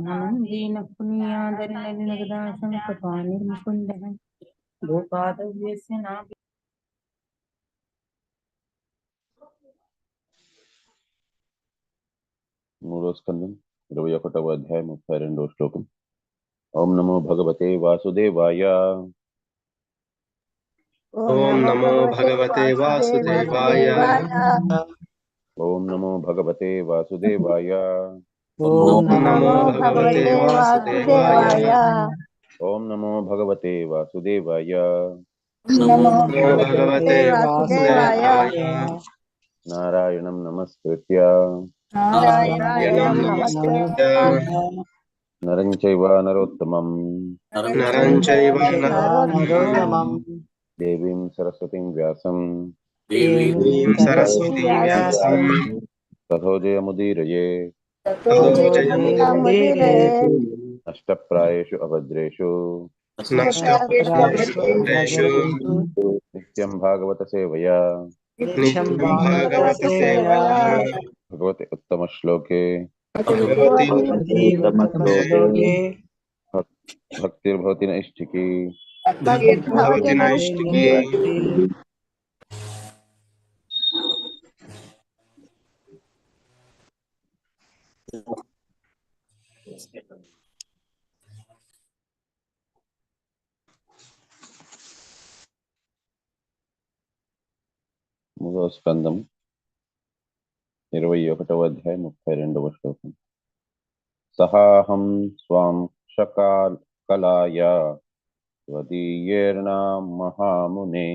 ఆనందీన పుణ్యాదరినగదాశం కపానిర్ముకుందః గోపాదవ్యస్య నాభి. మూడో స్కందం 21వ అధ్యాయం 32వ శ్లోకం. ఓం నమో భగవతే వాసుదేవాయ. ఓం నమో భగవతే వాసుదేవాయ. ఓం నమో భగవతే వాసుదేవాయ. ఓం నమో భగవతే వాసుదేవాయ. ఓం నమో భగవతే వాసుదేవాయ. నమో భగవతే వాసుదేవాయ. నారాయణం నమస్కృత్య నారాయణం నమస్కృత్య నరం చైవ నరోత్తమం నరం చైవ నరోత్తమం దేవీం సరస్వతిం వ్యాసం దేవీం సరస్వతీం వ్యాసం తథోజయముదీరయే నష్టప్రాయేషు అభద్రేషు నష్టప్రాయేషు నిత్యం భాగవత సేవయా నిత్యం భాగవత సేవయా భగవతి ఉత్తమ శ్లోకే భగవతి ఉత్తమ శ్లోకే భక్తిర్భవతి నైష్ఠికీ భక్తిర్భవతి నైష్ఠికీ. మూడవ స్కందం 21వ అధ్యాయం 32వ శ్లోకం. సహాహం స్వాం శకాకలాయ స్వదీయేర్ణ మహామునే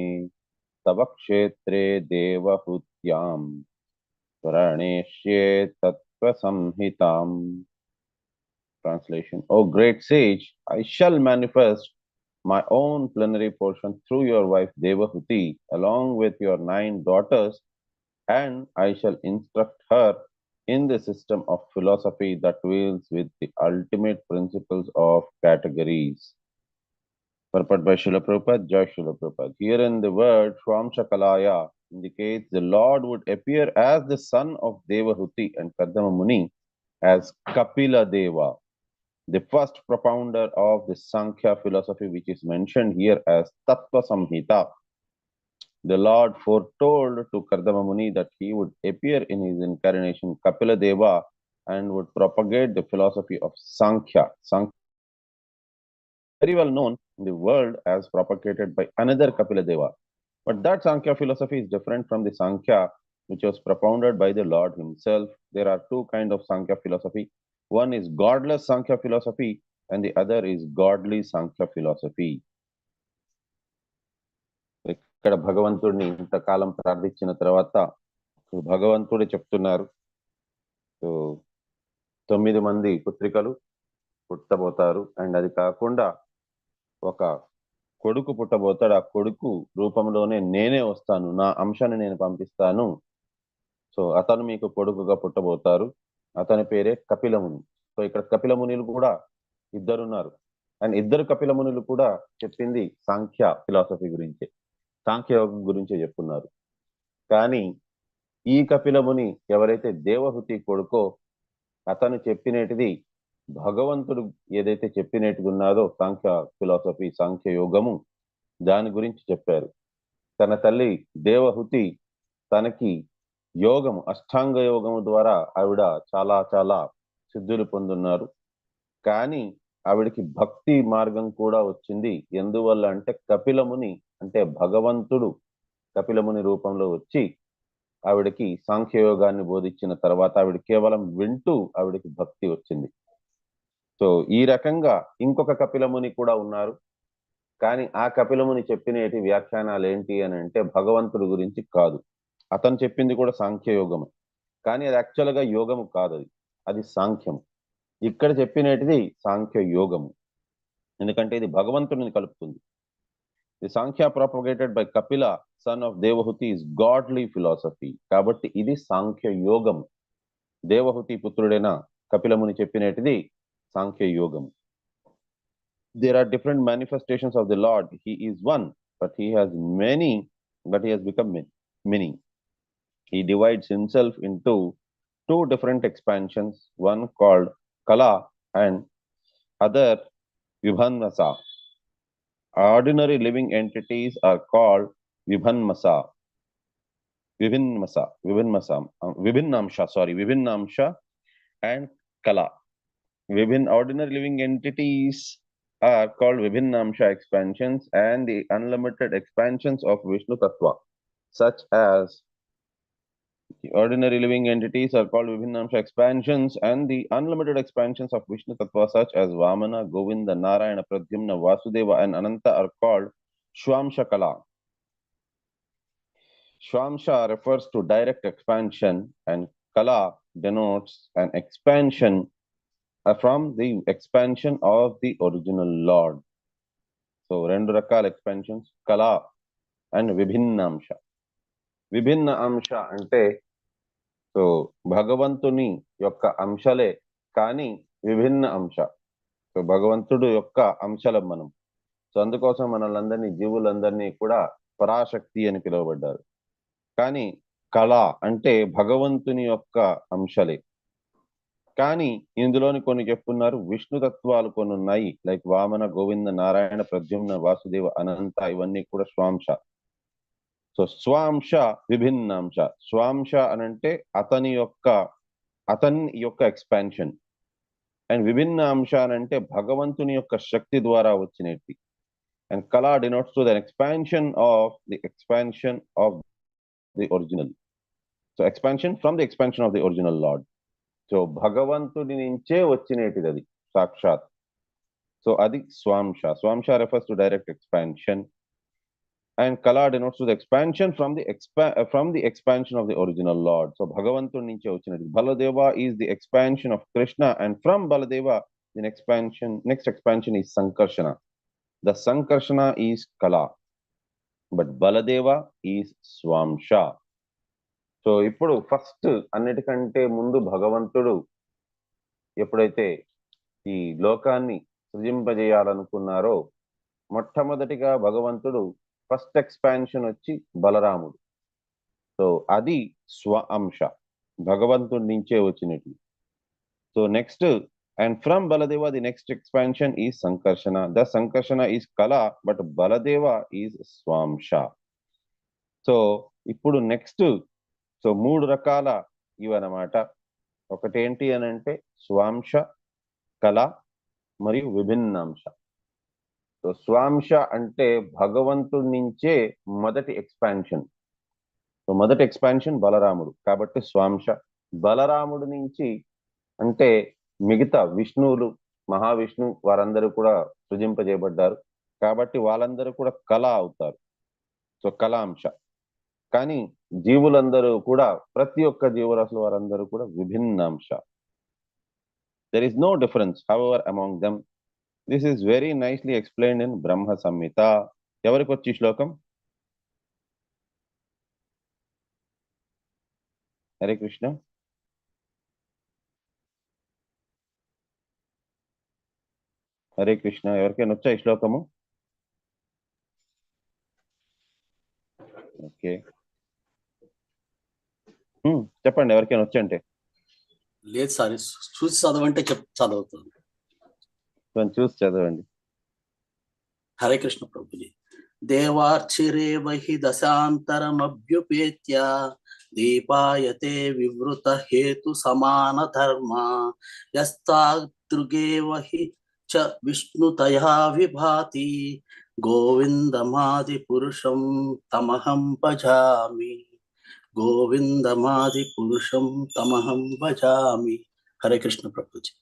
తవ క్షేత్రే దేవహుత్యాం ప్రణేష్యే తత్వసంహితాం. Translation: O great sage, I shall manifest my own plenary portion through your wife Devahuti along with your 9 daughters, and I shall instruct her in the system of philosophy that deals with the ultimate principles of categories. Purport by Srila Prabhupada, Jai Srila Prabhupada. Herein the word Swamshakalaya indicates the Lord would appear as the son of Devahuti and Kardama Muni as Kapila Deva, the first propounder of the Sankhya philosophy, which is mentioned here as Tattva Samhita. The Lord foretold to Kardama Muni that he would appear in his incarnation Kapila Deva and would propagate the philosophy of Sankhya. Sankhya very well known in the world as propagated by another Kapila Deva. But that Sankhya philosophy is different from the Sankhya which was propounded by the Lord himself. There are two kinds of Sankhya philosophy. One is godless Sankhya philosophy and the other is godly Sankhya philosophy. ఇక్కడ భగవంతుడిని ఇంతకాలం ప్రార్థించిన తర్వాత భగవంతుడు చెప్తున్నారు, 9 మంది పుత్రికలు పుట్టబోతారు and అది కాకుండా ఒక కొడుకు పుట్టబోతాడు. ఆ కొడుకు రూపంలోనే నేనే వస్తాను, నా అంశాన్ని నేను పంపిస్తాను. సో అతను మీకు కొడుకుగా పుట్టబోతారు. అతని పేరే కపిలముని. సో ఇక్కడ కపిలమునిలు కూడా ఇద్దరున్నారు అండ్ ఇద్దరు కపిలమునులు కూడా చెప్పింది సాంఖ్య ఫిలాసఫీ గురించే, సాంఖ్యయోగం గురించే చెప్తున్నారు. కానీ ఈ కపిలముని ఎవరైతే దేవహుతి కొడుకో అతను చెప్పినటిది భగవంతుడు ఏదైతే చెప్పినట్టుగా ఉన్నదో సాంఖ్య ఫిలాసఫీ, సాంఖ్య యోగము, దాని గురించి చెప్పారు. తన తల్లి దేవహుతి తనకి యోగము, అష్టాంగ యోగము ద్వారా ఆవిడ చాలా చాలా సిద్ధులు పొందున్నారు. కానీ ఆవిడికి భక్తి మార్గం కూడా వచ్చింది. ఎందువల్ల అంటే కపిలముని అంటే భగవంతుడు కపిలముని రూపంలో వచ్చి ఆవిడకి సాంఖ్యయోగాన్ని బోధించిన తర్వాత ఆవిడ కేవలం వింటూ ఆవిడకి భక్తి వచ్చింది. సో ఈ రకంగా ఇంకొక కపిలముని కూడా ఉన్నారు. కానీ ఆ కపిలముని చెప్పినటి వ్యాఖ్యానాలు ఏంటి అని అంటే భగవంతుడి గురించి కాదు. అతను చెప్పింది కూడా సాంఖ్యయోగమే, కానీ అది యాక్చువల్గా యోగము కాదు, అది సాంఖ్యము. ఇక్కడ చెప్పినటిది సాంఖ్య యోగము, ఎందుకంటే ఇది భగవంతుడిని కలుపుతుంది. The Sankhya propagated by Kapila son of Devahuti is godly philosophy. కాబట్టి ఇది సాంఖ్య యోగము. దేవహుతి పుత్రుడైన కపిలముని చెప్పినటిది సాంఖ్య యోగము. There are different manifestations of the Lord. He is one, but he has become many. He divides himself into two different expansions, one called Kala and other Vibhanmasa. Ordinary living entities are called Vibhanmasa, Vibhinnamsha and Kala. Ordinary living entities are called Vibhinnamsha expansions and the unlimited expansions of Vishnu Tattva, such as the ordinary living entities are called Vibhinnamsha expansions and the unlimited expansions of Vishnu Tattva, such as Vamana, Govinda, Narayana, Pradyumna, Vasudeva, and Ananta are called Shwamsha Kala. Shwamsha refers to direct expansion and Kala denotes an expansion from the expansion of the original Lord. So, rendu rakala expansions, Kala and Vibhinnamsha. Vibhinna Amsha ante, so Bhagavantuni yokka amshale kani Vibhinna Amsha. So, Bhagavantudu yokka amshalam manam. So, అందుకోసం మనలందరినీ జీవులందరినీ కూడా పరాశక్తి అని పిలువబడ్డారు. కానీ కళ అంటే భగవంతుని యొక్క అంశలే. కానీ ఇందులోని కొన్ని చెప్పున్నారు, విష్ణు తత్వాలు కొన్ని ఉన్నాయి, లైక్ వామన, గోవింద, నారాయణ, ప్రద్యుమ్న, వాసుదేవ, అనంత, ఇవన్నీ కూడా స్వాంశ. సో స్వాంశ విభిన్నాంశ. స్వాంశ అనంటే అతని యొక్క ఎక్స్పాన్షన్, అండ్ విభిన్నాంశ అనంటే భగవంతుని యొక్క శక్తి ద్వారా వచ్చినది. అండ్ కళ denotes to the expansion of the original. So expansion from the expansion of the original lord. So భగవంతుడి నుంచే వచ్చినేటిది అది సాక్షాత్. సో అది స్వాంశ. స్వాంశ refers to direct expansion and Kala denotes to the expansion from the expansion of the original Lord. So భగవంతుడి నుంచే వచ్చినది. Baladeva is the expansion of Krishna, and from Baladeva the next expansion is Sankarshana. The Sankarshana is Kala, but Baladeva is Swamsha. So ఇప్పుడు first అన్నిటికంటే ముందు భగవంతుడు ఎప్పుడైతే ఈ లోకాన్ని సృజింపజేయాలనుకున్నారో, మొట్టమొదటిగా భగవంతుడు ఫస్ట్ ఎక్స్పాన్షన్ వచ్చి బలరాముడు. సో అది స్వ అంశ, భగవంతుడి నుంచే వచ్చినట్టు. So next, and from Baladeva the next expansion is సంకర్షణ. ద సంకర్షణ ఈజ్ కళ, బట్ బలదేవ ఈజ్ స్వాంశ. సో ఇప్పుడు నెక్స్ట్, సో 3 రకాల ఇవన్నమాట. ఒకటి ఏంటి అని అంటే స్వాంశ, కళ మరియు విభిన్నాంశ. సో స్వాంశ అంటే భగవంతుడి నుంచే మొదటి ఎక్స్పాన్షన్. సో మొదటి ఎక్స్పాన్షన్ బలరాముడు కాబట్టి స్వాంశ. బలరాముడి నుంచి అంటే మిగతా విష్ణువులు, మహావిష్ణు వారందరూ కూడా సృజింపజేయబడ్డారు కాబట్టి వాళ్ళందరూ కూడా కళ అవుతారు. సో కళాంశ. కానీ జీవులందరూ కూడా, ప్రతి ఒక్క జీవరాశుల వారందరూ కూడా విభిన్నాంశ. There is no difference, however, among them. This is very nicely explained in Brahma Samhita. ఎవరికి వచ్చి శ్లోకం? హరే కృష్ణ. హరే కృష్ణ. ఎవరికైనా వచ్చా ఈ శ్లోకము? ఓకే, చెప్పండి ఎవరికైనా వచ్చంటే. లేదు సార్, చూసి చదవంటే చదువుతుంది. చూసి చదవండి. హరే కృష్ణ ప్రభుజీ. దేవార్చిరేవహి దశాంతరమభ్యుపేత్య దీపాయతే వివృత హేతు సమాన ధర్మ యస్తాదృగేవహి చ విష్ణుతయా విభాతి గోవిందమాది పురుషం తమహం భజామి. గోవిందమాది పురుషం తమహం భజామి. హరే కృష్ణ ప్రభుజీ.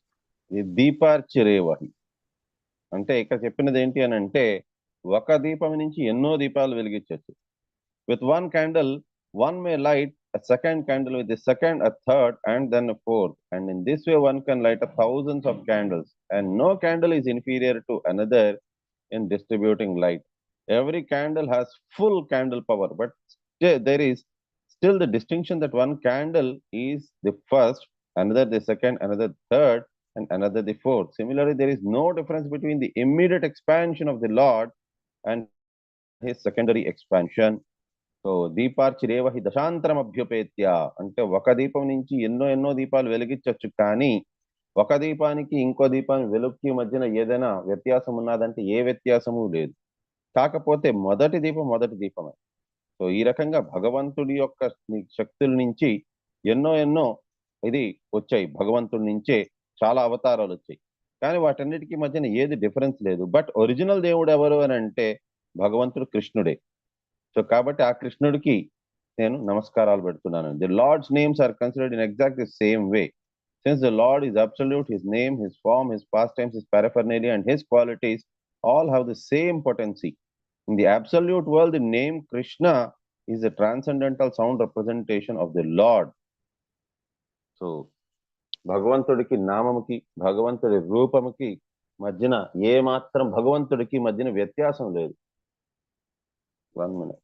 దీపార్చిరేవహి అంటే ఇక్కడ చెప్పినది ఏంటి అని అంటే, ఒక దీపం నుంచి ఎన్నో దీపాలు వెలిగించవచ్చు. With one candle one may light a second candle, with the second a third, and then a fourth, and in this way one can light up thousands of candles, and no candle is inferior to another in distributing light. Every candle has full candle power, but there is still the distinction that one candle is the first, another the second, another third, and another the fourth. Similarly, there is no difference between the immediate expansion of the Lord and his secondary expansion. So దీపార్చిరేవహి దశాంతరం అభ్యుపేత్య అంటే ఒక దీపం నుంచి ఎన్నో ఎన్నో దీపాలు వెలిగించవచ్చు, కానీ ఒక దీపానికి ఇంకో దీపానికి వెలుగుకి మధ్యన ఏదైనా వ్యత్యాసం ఉన్నదంటే ఏ వ్యత్యాసము లేదు. కాకపోతే మొదటి దీపమే. సో ఈ రకంగా భగవంతుడి యొక్క శక్తుల నుంచి ఎన్నో ఎన్నో ఇది వచ్చాయి. భగవంతుడి నుంచే చాలా అవతారాలు వచ్చాయి, కానీ వాటన్నిటికీ మధ్యన ఏది డిఫరెన్స్ లేదు. బట్ ఒరిజినల్ దేవుడు ఎవరు అని అంటే భగవంతుడు కృష్ణుడే. సో కాబట్టి ఆ కృష్ణుడికి నేను నమస్కారాలు పెడుతున్నాను. The lord's names are considered in exact the same way. Since the Lord is absolute, his name, his form, his pastimes, his paraphernalia, and his qualities all have the same potency. In the absolute world, the name Krishna is a transcendental sound representation of the Lord. So, భగవంతుడికి నామముకి భగవంతుడి రూపముకి మధ్యన ఏ మాత్రం భగవంతుడికి మధ్యన వ్యత్యాసం లేదు. 1 minute.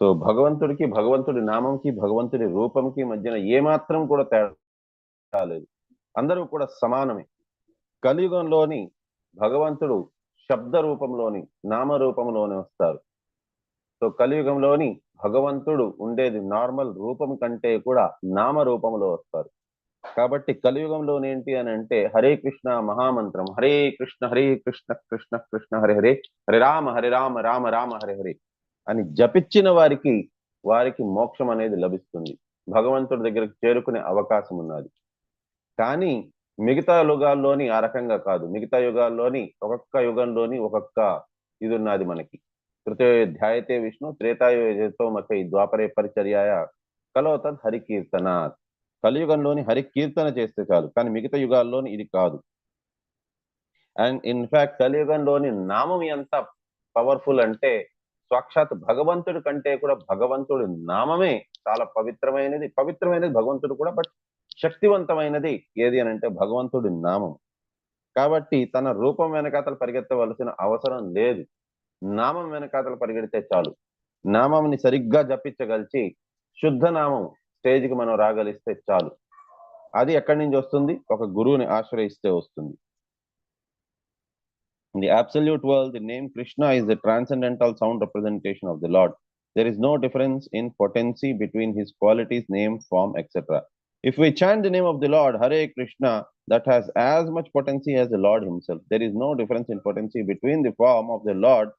So భగవంతుడికి భగవంతుడి నామంకి భగవంతుడి రూపంకి మధ్యన ఏమాత్రం కూడా తేడా లేదు. అందరూ కూడా సమానమే. కలియుగంలోని భగవంతుడు శబ్ద రూపంలోని నామ రూపంలోని వస్తారు. సో కలియుగంలోని భగవంతుడు ఉండేది నార్మల్ రూపం కంటే కూడా నామ రూపంలో వస్తారు. కాబట్టి కలియుగంలోని ఏంటి అని అంటే హరే కృష్ణ మహామంత్రం, హరే కృష్ణ కృష్ణ కృష్ణ హరే హరే, హరే రామ రామ రామ హరే హరే అని జపించిన వారికి మోక్షం అనేది లభిస్తుంది. భగవంతుడి దగ్గరికి చేరుకునే అవకాశం ఉన్నది. కానీ మిగతా యుగాల్లోని ఆ రకంగా కాదు. మిగతా యుగాల్లోని ఒక్కొక్క యుగంలోని ఒక్కొక్క ఇది ఉన్నది మనకి. తృతీయోధ్యాయతే విష్ణు త్రేతాయుతో మకై ద్వాపరే పరిచర్యాయ కలో తద్ హరికీర్తన. కలియుగంలోని హరికీర్తన చేస్తే చాలు, కానీ మిగతా యుగాల్లోని ఇది కాదు. అండ్ ఇన్ఫాక్ట్ కలియుగంలోని నామం ఎంత పవర్ఫుల్ అంటే సాక్షాత్ భగవంతుడి కంటే కూడా భగవంతుడి నామమే చాలా పవిత్రమైనది భగవంతుడు కూడా. బట్ శక్తివంతమైనది ఏది అని అంటే భగవంతుడి నామం. కాబట్టి తన రూపం వెనకాతలు పరిగెత్తవలసిన అవసరం లేదు. నామం వెనకాతలు పరిగెడితే చాలు. నామంని సరిగ్గా జపించగలిచి శుద్ధ నామం స్టేజ్కి మనం రాగలిస్తే చాలు. అది ఎక్కడి నుంచి వస్తుంది? ఒక గురువుని ఆశ్రయిస్తే వస్తుంది. In the absolute world, the name Krishna is the transcendental sound representation of the Lord. There is no difference in potency between his qualities, name, form, etc. If we chant the name of the Lord, Hare Krishna, that has as much potency as the Lord himself. There is no difference in potency between the form of the Lord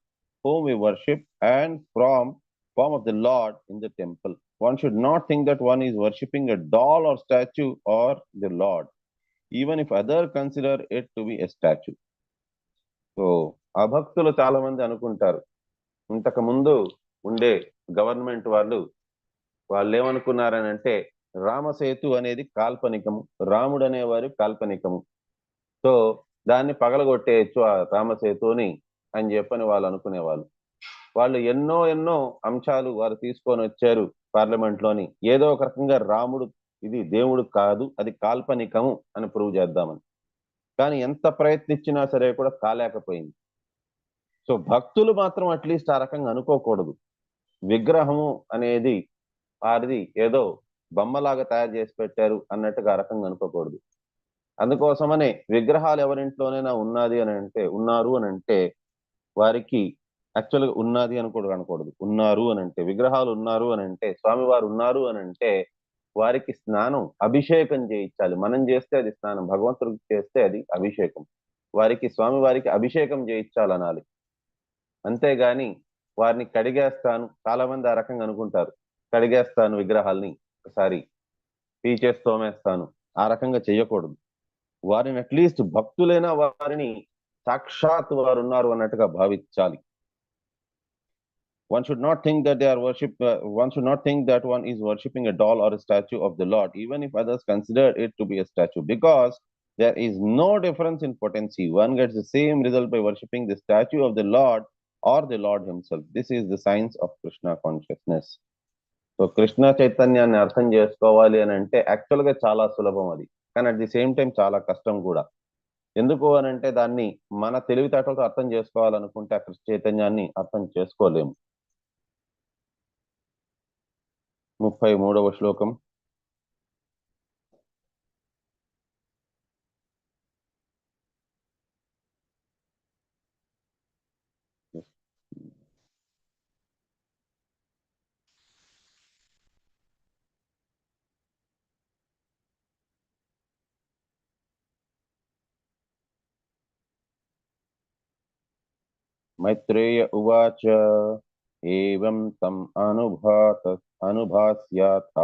whom we worship and from form of the Lord in the temple. One should not think that one is worshipping a doll or statue or the Lord, even if others consider it to be a statue. So అభక్తులు చాలా మంది అనుకుంటారు, ఇంతకు ముందు ఉండే government వాళ్ళు ఏమనుకున్నారని అంటే రామసేతు అనేది కాల్పనికము, రాముడు అనేవారు కాల్పనికము, సో దాన్ని పగలగొట్టేయచ్చు ఆ రామసేతుని అని చెప్పని వాళ్ళు అనుకునేవాళ్ళు. వాళ్ళు ఎన్నో ఎన్నో అంశాలు వారు తీసుకొని వచ్చారు పార్లమెంట్ లోని. ఏదో ఒక రకంగా రాముడు ఇది దేవుడు కాదు, అది కాల్పనికము అని ప్రూవ్ చేద్దామని. కానీ ఎంత ప్రయత్నించినా సరే కూడా కాలేకపోయింది. సో భక్తులు మాత్రం అట్లీస్ట్ ఆ రకంగా అనుకోకూడదు. విగ్రహము అనేది వారిది ఏదో బొమ్మలాగా తయారు చేసి పెట్టారు అన్నట్టుగా ఆ రకంగా అనుకోకూడదు. అందుకోసమనే విగ్రహాలు ఎవరింట్లోనైనా ఉన్నారు అని అంటే వారికి యాక్చువల్గా ఉన్నది అని కూడా అనకూడదు. ఉన్నారు అని అంటే విగ్రహాలు ఉన్నారు అని అంటే స్వామివారు ఉన్నారు అని అంటే వారికి స్నానం అభిషేకం చేయించాలి. మనం చేస్తే అది స్నానం, భగవంతుడికి చేస్తే అది అభిషేకం. స్వామివారికి అభిషేకం చేయించాలనాలి. అంతేగాని వారిని కడిగేస్తాను, చాలా మంది ఆ రకంగా అనుకుంటారు, కడిగేస్తాను విగ్రహాల్ని ఒకసారి పీచేసి తోమేస్తాను, ఆ రకంగా చేయకూడదు. వారిని అట్లీస్ట్ భక్తులైన వారిని సాక్షాత్ వారు ఉన్నారు అన్నట్టుగా భావించాలి. One should not think that one is worshipping a doll or a statue of the Lord, even if others consider it to be a statue, because there is no difference in potency. One gets the same result by worshipping the statue of the Lord or the Lord himself. This is the science of Krishna consciousness. So Krishna చైతన్యాన్ని అర్థం చేసుకోవాలి అని అంటే actual గా చాలా సులభం అది, కానీ అట్ ది సేమ్ టైం చాలా కష్టం కూడా. ఎందుకు అని అంటే దాన్ని మన తెలివితేటలతో అర్థం చేసుకోవాలనుకుంటే ఆ కృష్ణ చైతన్యాన్ని అర్థం చేసుకోలేము. 33వ శ్లోకం. मैत्रेय उवाच एवं तम् अनुभास्याथ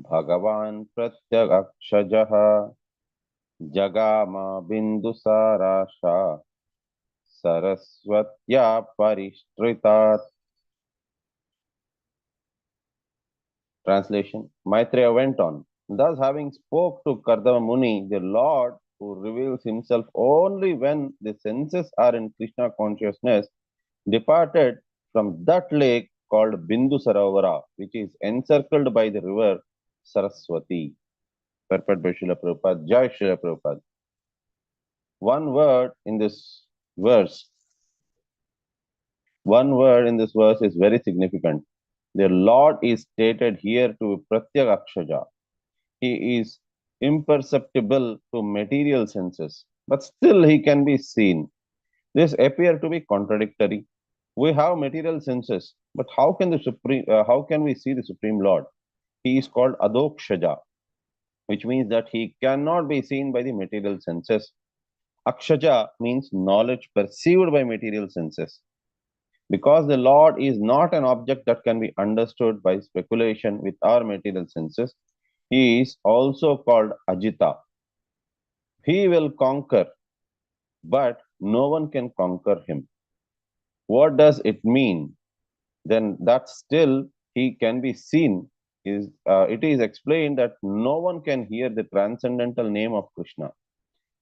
भगवान् प्रत्यगक्षजः जगाम बिन्दुसाराशा सरस्वत्या परिष्कृतात्. Translation: Maitreya went on, thus having spoke to Kardama Muni, the Lord, who reveals himself only when the senses are in Krishna consciousness, departed from that lake called Bindu Sarovara, which is encircled by the river Saraswati. Purport by Srila Prabhupada. Jai Srila Prabhupada. One word in this verse is very significant. The Lord is stated here to be Pratyagakshaja. He is imperceptible to material senses, but still he can be seen. This appears to be contradictory. We have material senses, but how can we see the Supreme Lord? He is called Adokshaja, which means that he cannot be seen by the material senses. Akshaja means knowledge perceived by material senses. Because the Lord is not an object that can be understood by speculation with our material senses, he is also called Ajita. He will conquer, but no one can conquer him. What does it mean? Then that still he can be seen. It is explained that no one can hear the transcendental name of Krishna.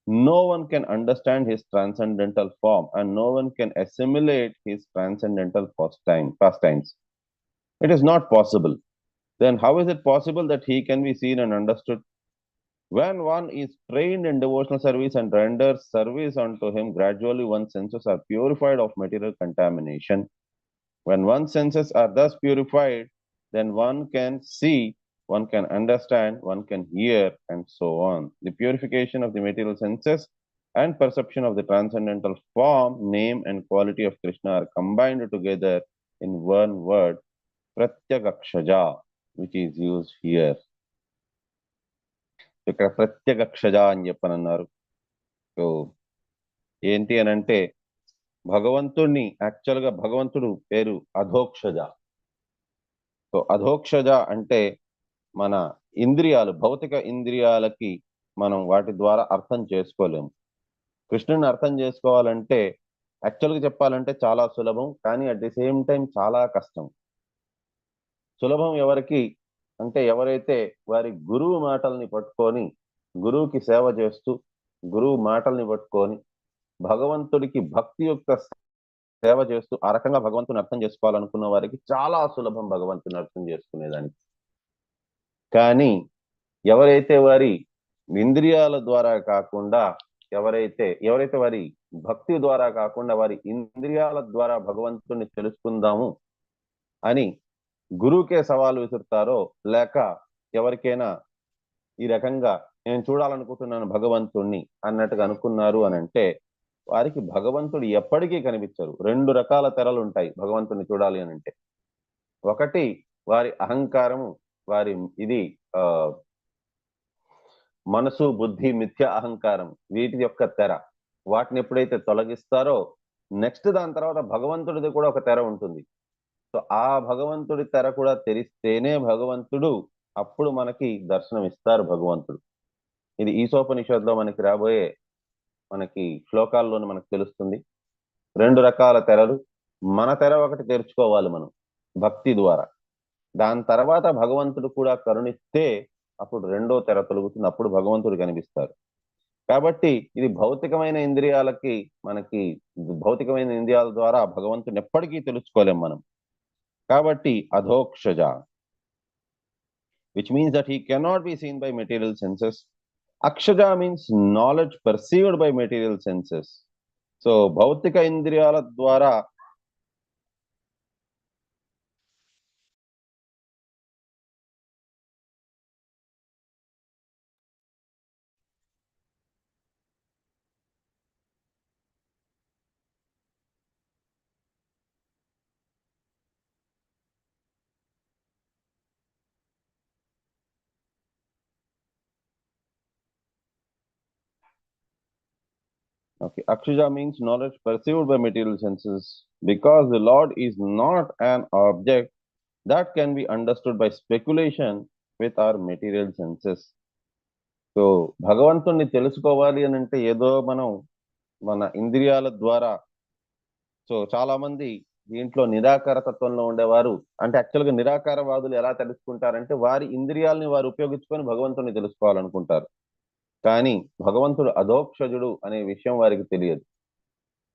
No one can understand his transcendental form, and no one can assimilate his transcendental pastimes. It is not possible. Then how is it possible that he can be seen and understood? When one is trained in devotional service and renders service unto him, gradually one's senses are purified of material contamination. When one's senses are thus purified, then one can see, one can understand, one can hear, and so on. The purification of the material senses and perception of the transcendental form, name, and quality of Krishna are combined together in one word, Pratyagakshaja, which is used here. ఇక్కడ ప్రత్యగక్షజ అని చెప్పనన్నారు. So ఏంటి అని అంటే భగవంతుడిని యాక్చువల్గా భగవంతుడు పేరు Adhokshaja. So Adhokshaja అంటే మన ఇంద్రియాలు, భౌతిక ఇంద్రియాలకి మనం వాటి ద్వారా అర్థం చేసుకోలేము. కృష్ణుని అర్థం చేసుకోవాలంటే యాక్చువల్గా చెప్పాలంటే చాలా సులభం, కానీ అట్ ది సేమ్ టైం చాలా కష్టం. సులభం ఎవరికి అంటే ఎవరైతే వారి గురువు మాటల్ని పట్టుకొని, గురువుకి సేవ చేస్తూ, గురువు మాటల్ని పట్టుకొని భగవంతుడికి భక్తియుక్త సేవ చేస్తూ ఆ రకంగా భగవంతుని అర్థం చేసుకోవాలనుకున్న వారికి చాలా సులభం భగవంతుని అర్థం చేసుకునేదానికి. కానీ ఎవరైతే వారి ఇంద్రియాల ద్వారా కాకుండా, ఎవరైతే వారి భక్తి ద్వారా కాకుండా వారి ఇంద్రియాల ద్వారా భగవంతుడిని తెలుసుకుందాము అని గురువుకే సవాలు విసురుతారో, లేక ఎవరికైనా ఈ రకంగా నేను చూడాలనుకుంటున్నాను భగవంతుణ్ణి అన్నట్టుగా అనుకున్నారు అని అంటే వారికి భగవంతుడు ఎప్పటికీ కనిపించరు. రెండు రకాల తెరలు ఉంటాయి భగవంతుని చూడాలి అని అంటే. ఒకటి వారి అహంకారము, వారి మనసు, బుద్ధి, మిథ్య అహంకారం, వీటి యొక్క తెర. వాటిని ఎప్పుడైతే తొలగిస్తారో నెక్స్ట్ దాని తర్వాత భగవంతుడిది కూడా ఒక తెర ఉంటుంది. సో ఆ భగవంతుడి తెర కూడా తెరిస్తేనే భగవంతుడు అప్పుడు మనకి దర్శనం ఇస్తారు భగవంతుడు. ఇది ఈశోపనిషత్తులో మనకి రాబోయే మనకి శ్లోకాల్లోనే మనకు తెలుస్తుంది. రెండు రకాల తెరలు. మన తెర ఒకటి తెరుచుకోవాలి మనం భక్తి ద్వారా. దాని తర్వాత భగవంతుడు కూడా కరుణిస్తే అప్పుడు రెండో తెర తొలుగుతుంది, అప్పుడు భగవంతుడు కనిపిస్తారు. కాబట్టి ఇది భౌతికమైన ఇంద్రియాలకి, మనకి భౌతికమైన ఇంద్రియాల ద్వారా భగవంతుని ఎప్పటికీ తెలుసుకోలేం మనం. కాబట్టి Adhokshaja, which means that he cannot be seen by material senses. Akshaja means knowledge perceived by material senses. So భౌతిక ఇంద్రియాల ద్వారా Okay, Akshaja means knowledge perceived by material senses, because the Lord is not an object that can be understood by speculation with our material senses. So భగవంతుణ్ణి తెలుసుకోవాలి అని అంటే ఏదో మనం మన ఇంద్రియాల ద్వారా, సో చాలా మంది దీంట్లో నిరాకార తత్వంలో ఉండేవారు, అంటే యాక్చువల్గా నిరాకారవాదులు ఎలా తెలుసుకుంటారంటే వారి ఇంద్రియాలని వారు ఉపయోగించుకొని భగవంతుణ్ణి తెలుసుకోవాలనుకుంటారు. కానీ భగవంతుడు అధోక్షజుడు అనే విషయం వారికి తెలియదు.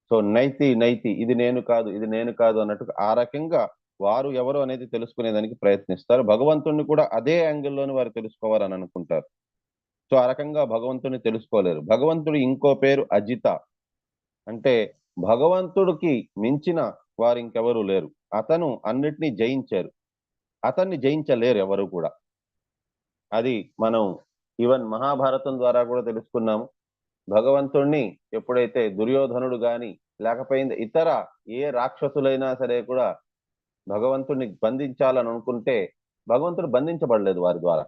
సో నైతి ఇది నేను కాదు, ఇది నేను కాదు అన్నట్టు ఆ రకంగా వారు ఎవరు అనేది తెలుసుకునేదానికి ప్రయత్నిస్తారు. భగవంతుణ్ణి కూడా అదే యాంగిల్లోని వారు తెలుసుకోవాలని అనుకుంటారు. సో ఆ రకంగా భగవంతుని తెలుసుకోలేరు. భగవంతుడు ఇంకో పేరు అజిత, అంటే భగవంతుడికి మించిన వారు ఇంకెవరు లేరు. అతను అన్నిటినీ జయించారు, అతన్ని జయించలేరు ఎవరు కూడా. అది మనం ఈవెన్ మహాభారతం ద్వారా కూడా తెలుసుకున్నాము. భగవంతుణ్ణి ఎప్పుడైతే దుర్యోధనుడు గాని లేకపోయింది ఇతర ఏ రాక్షసులైనా సరే కూడా భగవంతుణ్ణి బంధించాలని అనుకుంటే భగవంతుడు బంధించబడలేదు వారి ద్వారా.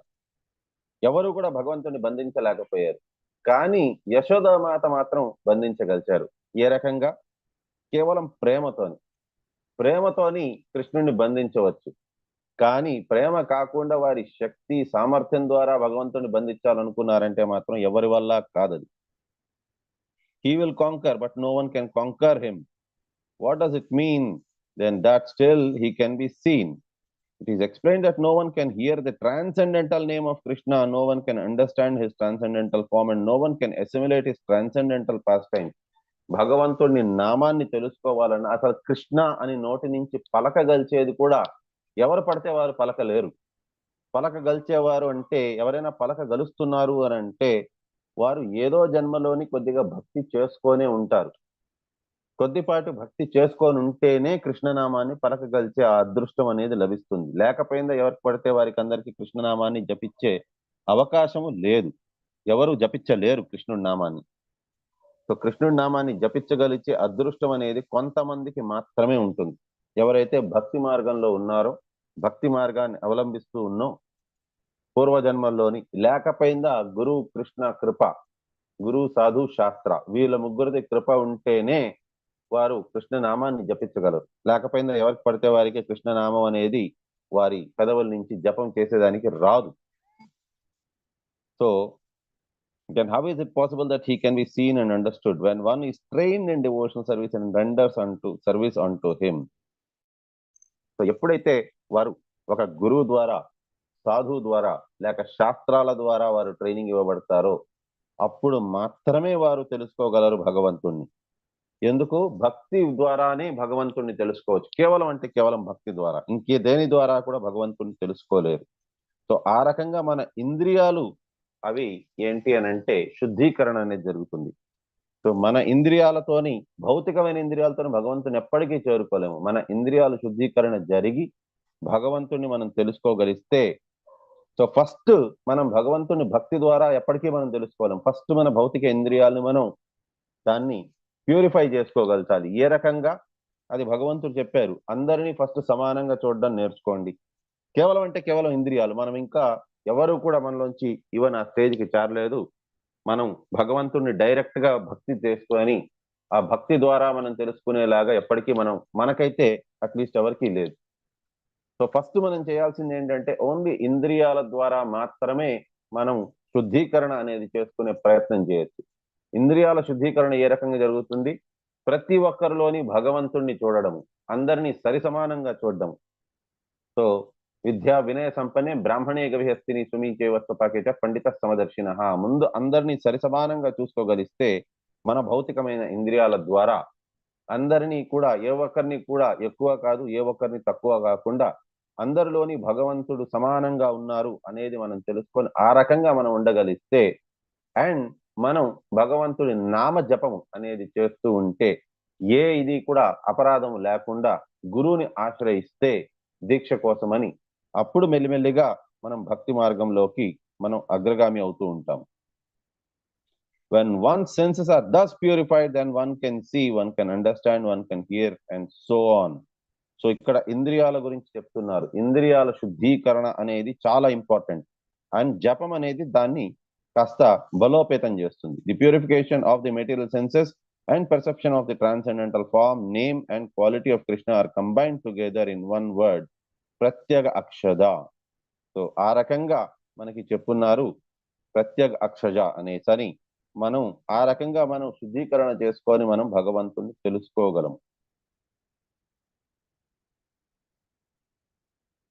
ఎవరు కూడా భగవంతుని బంధించలేకపోయారు. కానీ యశోదామాత మాత్రం బంధించగలిచారు. ఏ రకంగా? కేవలం ప్రేమతోని కృష్ణుడిని బంధించవచ్చు. కానీ ప్రేమ కాకుండా వారి శక్తి సామర్థ్యం ద్వారా భగవంతుని బంధించాలనుకున్నారంటే మాత్రం ఎవరి వల్ల కాదది. He will conquer, but no one can conquer him. What does it mean? Then that still he can be seen. It is explained that no one can hear the transcendental name of Krishna, no one can understand his transcendental form, and no one can assimilate his transcendental pastime. భగవంతుడిని నామాన్ని తెలుసుకోవాలని అసలు కృష్ణ అని నోటి నుంచి పలకగలిచేది కూడా ఎవరు పడితే వారు పలకలేరు. పలకగలిచేవారు అంటే ఎవరైనా పలకగలుస్తున్నారు అని అంటే వారు ఏదో జన్మలోని కొద్దిగా భక్తి చేసుకొనే ఉంటారు. కొద్దిపాటి భక్తి చేసుకొని ఉంటేనే కృష్ణనామాన్ని పలకగలిచే ఆ అదృష్టం అనేది లభిస్తుంది. లేకపోయిందా ఎవరికి పడితే వారికి అందరికీ కృష్ణనామాన్ని జపించే అవకాశము లేదు. ఎవరు జపించలేరు కృష్ణుడి నామాన్ని. సో కృష్ణుడి నామాన్ని జపించగలిచే అదృష్టం అనేది కొంతమందికి మాత్రమే ఉంటుంది. ఎవరైతే భక్తి మార్గంలో ఉన్నారో, భక్తి మార్గాన్ని అవలంబిస్తూ ఉన్నో, పూర్వజన్మల్లోని లేకపోయిందా గురు కృష్ణ కృప, గురు సాధు శాస్త్ర వీళ్ళ ముగ్గురిది కృప ఉంటేనే వారు కృష్ణనామాన్ని జపించగలరు. లేకపోయిందా ఎవరికి పడితే వారికి కృష్ణనామం అనేది వారి పెదవుల నుంచి జపం చేసేదానికి రాదు. So then how is it possible that he can be seen and understood when one is trained in devotional service and renders service unto him? So ఎప్పుడైతే వారు ఒక గురువు ద్వారా, సాధువు ద్వారా లేక శాస్త్రాల ద్వారా వారు ట్రైనింగ్ ఇవ్వబడతారో అప్పుడు మాత్రమే వారు తెలుసుకోగలరు భగవంతుణ్ణి. ఎందుకు? భక్తి ద్వారానే భగవంతుణ్ణి తెలుసుకోవచ్చు. కేవలం అంటే కేవలం భక్తి ద్వారా, ఇంకే దేని ద్వారా కూడా భగవంతుణ్ణి తెలుసుకోలేరు. సో ఆ రకంగా మన ఇంద్రియాలు అవి ఏంటి అని అంటే శుద్ధీకరణ అనేది జరుగుతుంది. సో మన ఇంద్రియాలతోని, భౌతికమైన ఇంద్రియాలతో భగవంతుని ఎప్పటికీ చేరుకోలేము. మన ఇంద్రియాలు శుద్ధీకరణ జరిగి భగవంతుని మనం తెలుసుకోగలిస్తే, సో ఫస్ట్ మనం భగవంతుని భక్తి ద్వారా ఎప్పటికీ మనం తెలుసుకోలేము. ఫస్ట్ మన భౌతిక ఇంద్రియాలను మనం దాన్ని ప్యూరిఫై చేసుకోగలచాలి. ఏ రకంగా? అది భగవంతుడు చెప్పారు, అందరినీ ఫస్ట్ సమానంగా చూడడం నేర్చుకోండి. కేవలం అంటే కేవలం ఇంద్రియాలు, మనం ఇంకా ఎవరు కూడా మనలోంచి ఈవెన్ ఆ స్టేజ్కి చేరలేదు. మనం భగవంతుడిని డైరెక్ట్ గా భక్తి చేసుకొని ఆ భక్తి ద్వారా మనం తెలుసుకునేలాగా ఎప్పటికీ మనకైతే అట్లీస్ట్ ఎవరికీ లేదు. సో ఫస్ట్ మనం చేయాల్సింది ఏంటంటే ఓన్లీ ఇంద్రియాల ద్వారా మాత్రమే మనం శుద్ధీకరణ అనేది చేసుకునే ప్రయత్నం చేయొచ్చు. ఇంద్రియాల శుద్ధీకరణ ఏ రకంగా జరుగుతుంది? ప్రతి ఒక్కరిలోని భగవంతుణ్ణి చూడడము, అందరినీ సరిసమానంగా చూడడం. సో విద్యా వినయ సంపన్నే బ్రాహ్మణే గవిహస్తిని సుమీచే వస్వపాకేచ పండిత సమదర్శిన. ముందు అందరినీ సరిసమానంగా చూసుకోగలిస్తే మన భౌతికమైన ఇంద్రియాల ద్వారా అందరినీ కూడా, ఏ ఒక్కరిని కూడా ఎక్కువ కాదు, ఏ ఒక్కరిని తక్కువ కాకుండా అందరిలోని భగవంతుడు సమానంగా ఉన్నారు అనేది మనం తెలుసుకొని ఆ రకంగా మనం ఉండగలిస్తే, అండ్ మనం భగవంతుడి నామ జపము అనేది చేస్తూ ఉంటే ఇది కూడా అపరాధం లేకుండా గురువుని ఆశ్రయిస్తే దీక్ష కోసమని, అప్పుడు మెల్లిమెల్లిగా మనం భక్తి మార్గంలోకి మనం అగ్రగామి అవుతూ ఉంటాం. When one's senses are thus purified, then one can see, one can understand, one can hear and so on. So ఇక్కడ ఇంద్రియాల గురించి చెప్తున్నారు. ఇంద్రియాల శుద్ధీకరణ అనేది చాలా ఇంపార్టెంట్, అండ్ జపం అనేది దాన్ని కాస్త బలోపేతం చేస్తుంది. The purification of the material senses and perception of the transcendental form, name and quality of Krishna are combined together in one word, pratyag akshada. So ఆ రకంగా మనకి చెప్పున్నారు ప్రత్యగ్ అక్షజ అనేసని. మనం ఆ రకంగా మనం శుద్ధీకరణ చేసుకొని మనం భగవంతుని తెలుసుకోగలం.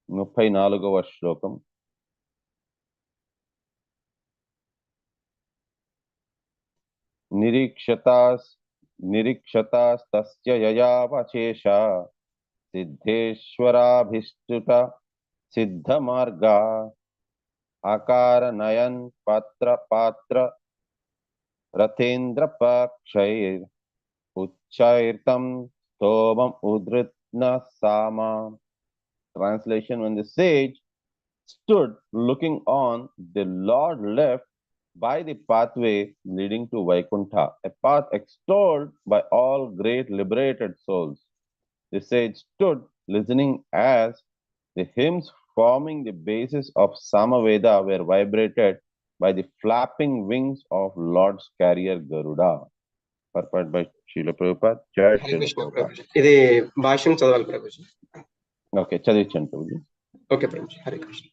34వ శ్లోకం. నిరీక్షతాస్తస్య యయావశేష సిద్ధేశ్వరాభిష్టుత సిద్ధ మార్గా ఆకార నయన్ పాత్ర రథేంద్ర పక్షైర్ ఉచ్చైర్తం స్తోమం ఉదృత్న సామా. Translation: when the sage stood looking on, the Lord left by the pathway leading to Vaikuntha, a path extolled by all great liberated souls. The sage stood listening as the hymns forming the basis of Samaveda were vibrated by the flapping wings of Lord's carrier Garuda. Purport by Srila Prabhupada. Jai Srila Prabhupada. ఇది భాష్యం చదవాలి Prabhuji. Okay, చదివించండి Prabhuji. Okay Prabhuji. Hare Krishna.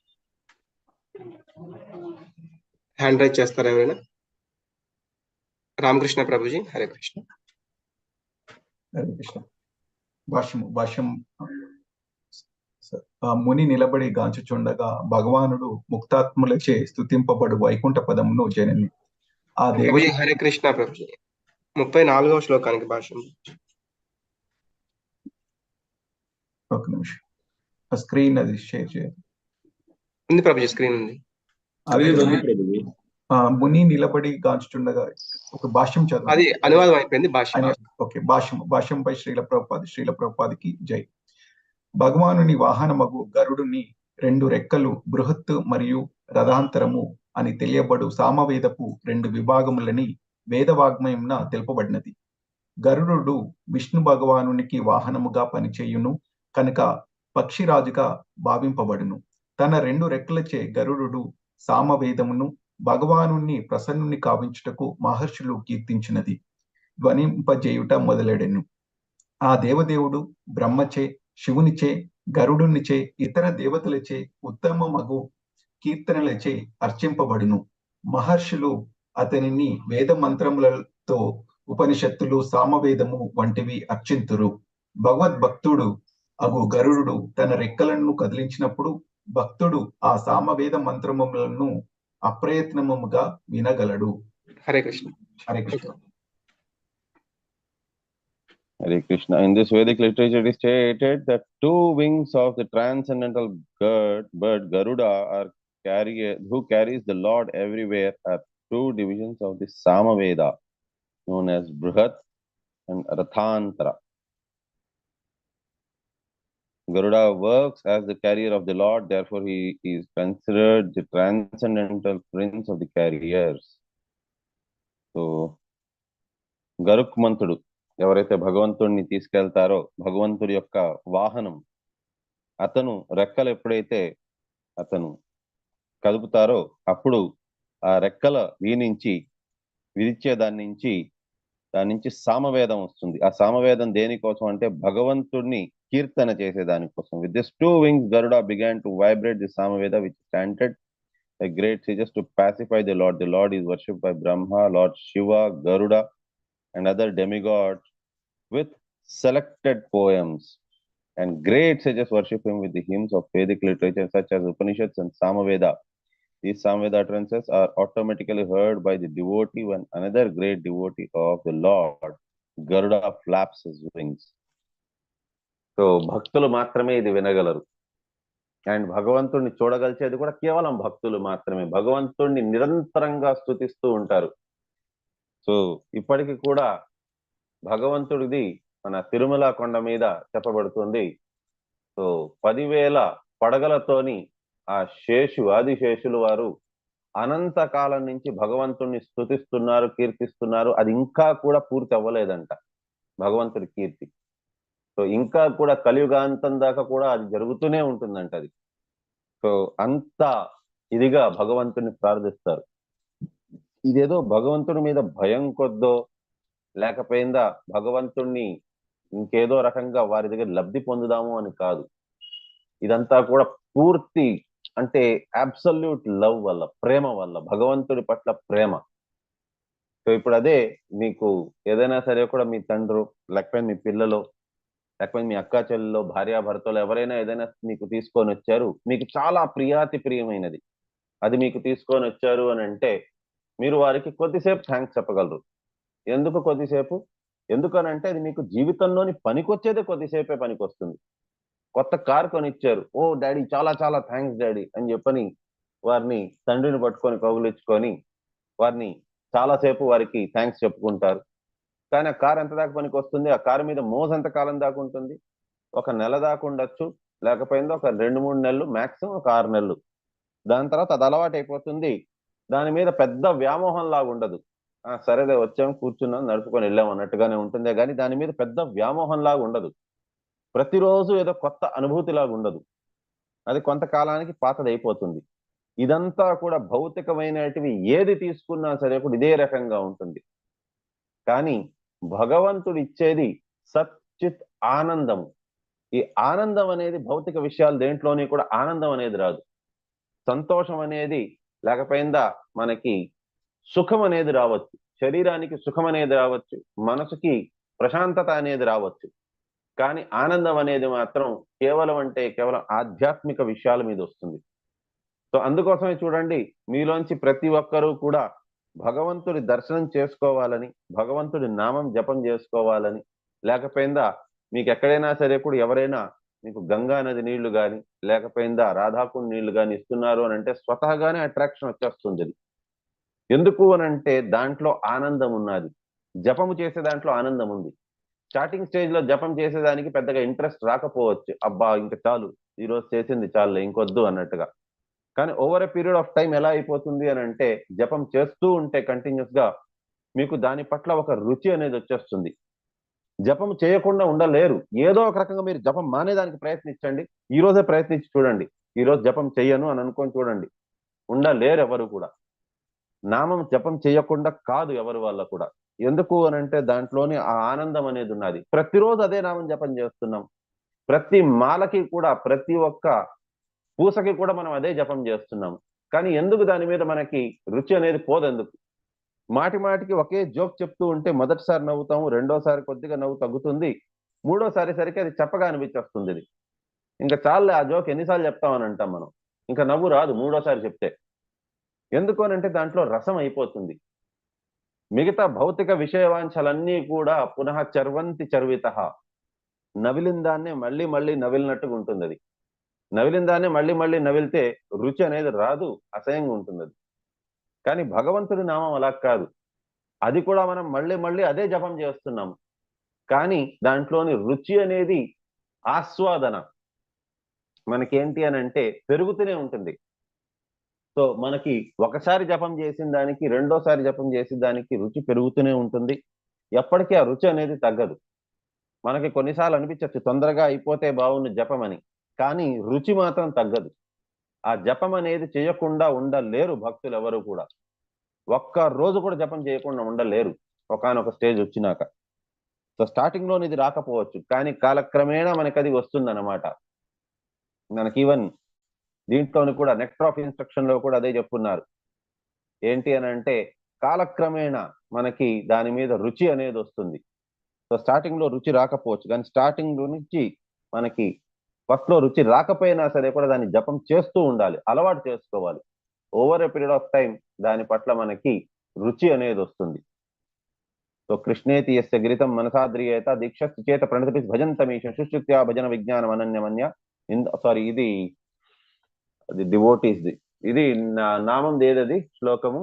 Hand raise చేస్తారా ఎవరైనా? రామకృష్ణ ప్రభుజీ. హరే కృష్ణ. హరే కృష్ణ. భాష్యం ముని నిలబడి గాంచుచుండగా భగవానుడు ముక్తాత్ములచే స్తుతింపబడు వైకుంఠ పదమును జనని ఆ ప్రభుజీ. హరే కృష్ణ ప్రభుజీ. 34వ శ్లోకానికి భాష్యం. ఒక నిమిషం, స్క్రీన్ అది షేర్ చేయండి. ఉంది ప్రభుజీ, స్క్రీన్ ఉంది. ముని నిలబడి గాంచుచుండగా ఒక భాష్యం చదువు. అది అనువాదం అయిపోయింది. భాష్యం. ఓకే, భాష్యంపై శ్రీల ప్రభుపాదికి జై. భగవానుని వాహనమగు గరుడుని 2 రెక్కలు బృహత్ మరియు రథాంతరము అని తెలియబడు సామవేదపు 2 విభాగములని వేదవాగ్మయంన తెలుపబడినది. గరుడు విష్ణు భగవానునికి వాహనముగా పనిచేయును కనుక పక్షిరాజుగా భావింపబడును. తన 2 రెక్కలచే గరుడు సామవేదమును భగవానుని ప్రసన్నుని కావించుటకు మహర్షులు కీర్తించినది ధ్వనింపజేయుట మొదలెడెను. ఆ దేవదేవుడు బ్రహ్మచే, శివునిచే, గరుడునిచే, ఇతర దేవతలచే ఉత్తమమగు కీర్తనలచే అర్చింపబడును. మహర్షులు అతనిని వేద మంత్రములతో ఉపనిషత్తులు, సామవేదము వంటివి అర్చింతురు. భగవద్భక్తుడు అగు గరుడు తన రెక్కలను కదిలించినప్పుడు భక్తుడు ఆ Samaveda మంత్రములను అప్రయత్నముగా వినగలడు. Hare Krishna. Hare Krishna. Hare Krishna. In this Vedic literature, it is stated that 2 wings of the transcendental bird Garuda who carries the Lord everywhere are 2 divisions of the Samaveda, known as Brihat and Rathantara. Garuda works as the carrier of the Lord, therefore he is considered the transcendental prince of the carriers. So, గరుక్మంతుడు ఎవరైతే భగవంతుడిని తీసుకెళ్తారో, భగవంతుడి యొక్క వాహనం, అతను రెక్కలు ఎప్పుడైతే అతను కదుపుతారో అప్పుడు ఆ రెక్కల విరిచే దాని నుంచి సామవేదం వస్తుంది. ఆ సామవేదం దేనికోసం అంటే భగవంతుడిని కీర్తన చేసే దానికోసం. With these 2 wings, Garuda began to vibrate the Samaveda, which chanted a great sages to pacify the Lord. The Lord is worshipped by Brahma, Lord Shiva, Garuda, and other demigods with selected poems. And great sages worship him with the hymns of Vedic literature such as Upanishads and Samaveda. These Samaveda utterances are automatically heard by the devotee when another great devotee of the Lord, Garuda, flaps his wings. So, భక్తులు మాత్రమే ఇది వినగలరు. And భగవంతుడిని చూడగలిచేది కూడా కేవలం భక్తులు మాత్రమే. భగవంతుడిని నిరంతరంగా స్తుతిస్తూ ఉంటారు. సో ఇప్పటికి కూడా భగవంతుడిది మన తిరుమల కొండ మీద చెప్పబడుతుంది. సో 10,000 పడగలతోని ఆ ఆదిశేషులు వారు అనంత కాలం నుంచి భగవంతుడిని స్తుతిస్తున్నారు, కీర్తిస్తున్నారు. అది ఇంకా కూడా పూర్తి అవ్వలేదంట భగవంతుడి కీర్తి. సో ఇంకా కూడా కలియుగాంతం దాకా కూడా అది జరుగుతూనే ఉంటుందంట అది. సో అంత ఇదిగా భగవంతుడిని ప్రార్థిస్తారు. ఇదేదో భగవంతుడి మీద భయం కొద్దో లేకపోయిందా భగవంతుణ్ణి ఇంకేదో రకంగా వారి దగ్గర లబ్ధి పొందుదాము అని కాదు. ఇదంతా కూడా పూర్తి అంటే అబ్సల్యూట్ లవ్ వల్ల, ప్రేమ వల్ల, భగవంతుడి పట్ల ప్రేమ. సో ఇప్పుడు అదే మీకు ఏదైనా సరే కూడా మీ తండ్రు, లేకపోతే మీ పిల్లలు, లేకపోతే మీ అక్క చెల్లెలో, భార్యాభర్తలో ఎవరైనా ఏదైనా మీకు తీసుకొని వచ్చారు, మీకు చాలా ప్రియాతి ప్రియమైనది, అది మీకు తీసుకొని వచ్చారు అని అంటే మీరు వారికి కొద్దిసేపు థ్యాంక్స్ చెప్పగలరు. ఎందుకు కొద్దిసేపు? ఎందుకనంటే అది మీకు జీవితంలోని పనికొచ్చేదే కొద్దిసేపే పనికొస్తుంది. కొత్త కారు కొనిచ్చారు, ఓ డాడీ చాలా చాలా థ్యాంక్స్ డాడీ అని చెప్పని వారిని తండ్రిని పట్టుకొని కౌగులించుకొని వారిని చాలాసేపు వారికి థ్యాంక్స్ చెప్పుకుంటారు. కానీ ఆ కారు ఎంత దాకా పనికి వస్తుంది? ఆ కారు మీద మోజు ఎంత కాలం దాకా ఉంటుంది? ఒక నెల దాకా ఉండొచ్చు, లేకపోయింది ఒక 2-3 నెలలు, మాక్సిమం ఒక 6 నెలలు. దాని తర్వాత అది అలవాటు అయిపోతుంది. దాని మీద పెద్ద వ్యామోహం లాగా ఉండదు. సరేలే వచ్చాం, కూర్చున్నాం, నడుపుకొని వెళ్ళాం అన్నట్టుగానే ఉంటుందే కానీ దాని మీద పెద్ద వ్యామోహం లాగా ఉండదు. ప్రతిరోజు ఏదో కొత్త అనుభూతి లాగా ఉండదు. అది కొంతకాలానికి పాతదైపోతుంది. ఇదంతా కూడా భౌతికమైనటివి ఏది తీసుకున్నా సరే కూడా ఇదే రకంగా ఉంటుంది. కానీ భగవంతుడు ఇచ్చేది సచ్చిత్ ఆనందము. ఈ ఆనందం అనేది భౌతిక విషయాలు దేంట్లోని కూడా ఆనందం అనేది రాదు. సంతోషం అనేది లేకపోయిందా మనకి సుఖం అనేది రావచ్చు, శరీరానికి సుఖం అనేది రావచ్చు, మనసుకి ప్రశాంతత అనేది రావచ్చు. కానీ ఆనందం అనేది మాత్రం కేవలం ఆధ్యాత్మిక విషయాల మీద వస్తుంది. సో అందుకోసమే చూడండి, మీలోంచి ప్రతి ఒక్కరూ కూడా భగవంతుడి దర్శనం చేసుకోవాలని, భగవంతుడి నామం జపం చేసుకోవాలని, లేకపోయిందా మీకు ఎక్కడైనా సరే కూడా ఎవరైనా మీకు గంగా నది నీళ్లు కానీ లేకపోయిందా రాధాకుండ నీళ్లు కానీ ఇస్తున్నారు అని అంటే స్వతహాగానే అట్రాక్షన్ వచ్చేస్తుంది. ఎందుకు అని అంటే దాంట్లో ఆనందం ఉన్నది. జపము చేసే దాంట్లో ఆనందం ఉంది. స్టార్టింగ్ స్టేజ్ లో జపం చేసేదానికి పెద్దగా ఇంట్రెస్ట్ రాకపోవచ్చు, అబ్బా ఇంకా చాలు, ఈరోజు చేసింది చాలు ఇంకొద్దు అన్నట్టుగా. కానీ over a period of time ఎలా అయిపోతుంది అని అంటే జపం చేస్తూ ఉంటే కంటిన్యూస్ గా మీకు దాని పట్ల ఒక రుచి అనేది వచ్చేస్తుంది. జపం చేయకుండా ఉండలేరు. ఏదో ఒక రకంగా మీరు జపం మానేదానికి ప్రయత్నించండి. ఈ రోజే ప్రయత్నించి చూడండి, ఈ రోజు జపం చెయ్యను అని అనుకొని చూడండి, ఉండలేరు ఎవరు కూడా. నామం జపం చేయకుండా కాదు ఎవరి వల్ల కూడా. ఎందుకు అని అంటే దాంట్లోని ఆ ఆనందం అనేది ఉన్నది. ప్రతిరోజు అదే నామం జపం చేస్తున్నాం. ప్రతి మాలకి కూడా, ప్రతి ఒక్క పూసకి కూడా మనం అదే జపం చేస్తున్నాం. కానీ ఎందుకు దాని మీద మనకి రుచి అనేది పోదెందుకు? మాటి మాటికి ఒకే జోక్ చెప్తూ ఉంటే మొదటిసారి నవ్వుతాము, రెండోసారి కొద్దిగా నవ్వు తగ్గుతుంది, మూడోసారి సరికి అది చెప్పగా అనిపించేస్తుంది. ఇది ఇంకా చాలే, ఆ జోక్ ఎన్నిసార్లు చెప్తామని అంటాం మనం. ఇంకా నవ్వు రాదు మూడోసారి చెప్తే. ఎందుకు అని అంటే దాంట్లో రసం అయిపోతుంది. మిగతా భౌతిక విషయవాంఛలన్నీ కూడా పునః చర్వంతి చర్విత, నవిలిన దాన్నే మళ్ళీ మళ్ళీ నవిలినట్టుగా ఉంటుంది. అది నవిలిన దాన్ని మళ్ళీ మళ్ళీ నవిలితే రుచి అనేది రాదు, అసహ్యంగా ఉంటుంది అది. కానీ భగవంతుడి నామం అలా కాదు. అది కూడా మనం మళ్ళీ మళ్ళీ అదే జపం చేస్తున్నాం. కానీ దాంట్లోని రుచి అనేది, ఆస్వాదన మనకేంటి అని అంటే పెరుగుతూనే ఉంటుంది. సో మనకి ఒకసారి జపం చేసిన దానికి, రెండోసారి జపం చేసిన దానికి రుచి పెరుగుతూనే ఉంటుంది. ఎప్పటికీ ఆ రుచి అనేది తగ్గదు. మనకి కొన్నిసార్లు అనిపించచ్చు తొందరగా అయిపోతే బాగుంది జపం అని, కానీ రుచి మాత్రం తగ్గదు. ఆ జపం అనేది చేయకుండా ఉండలేరు భక్తులు ఎవరు కూడా. ఒక్క రోజు కూడా జపం చేయకుండా ఉండలేరు ఒకానొక స్టేజ్ వచ్చినాక. సో స్టార్టింగ్ లోని ఇది రాకపోవచ్చు, కానీ కాలక్రమేణా మనకి అది వస్తుందన్నమాట. మనకి ఈవెన్ దీంట్లోని కూడా నెక్టర్ ఆఫ్ ఇన్స్ట్రక్షన్ లో కూడా అదే చెప్తున్నారు. ఏంటి అని అంటే కాలక్రమేణా మనకి దాని మీద రుచి అనేది వస్తుంది. సో స్టార్టింగ్ లో రుచి రాకపోవచ్చు, కానీ స్టార్టింగ్ నుంచి మనకి ఫస్ట్ లో రుచి రాకపోయినా సరే కూడా దాన్ని జపం చేస్తూ ఉండాలి, అలవాటు చేసుకోవాలి. Over a period of time దాని పట్ల మనకి రుచి అనేది వస్తుంది. సో కృష్ణేతి యస్య గిరితం మనసాద్రియేత దీక్షస్సు చేత ప్రణతపి భజంతమీశం సుశ్రుత్యా భజన విజ్ఞానం అనన్యమన్య. సారీ, ఇది అది డివోటీస్ది. ఇది నామం ఏదది శ్లోకము?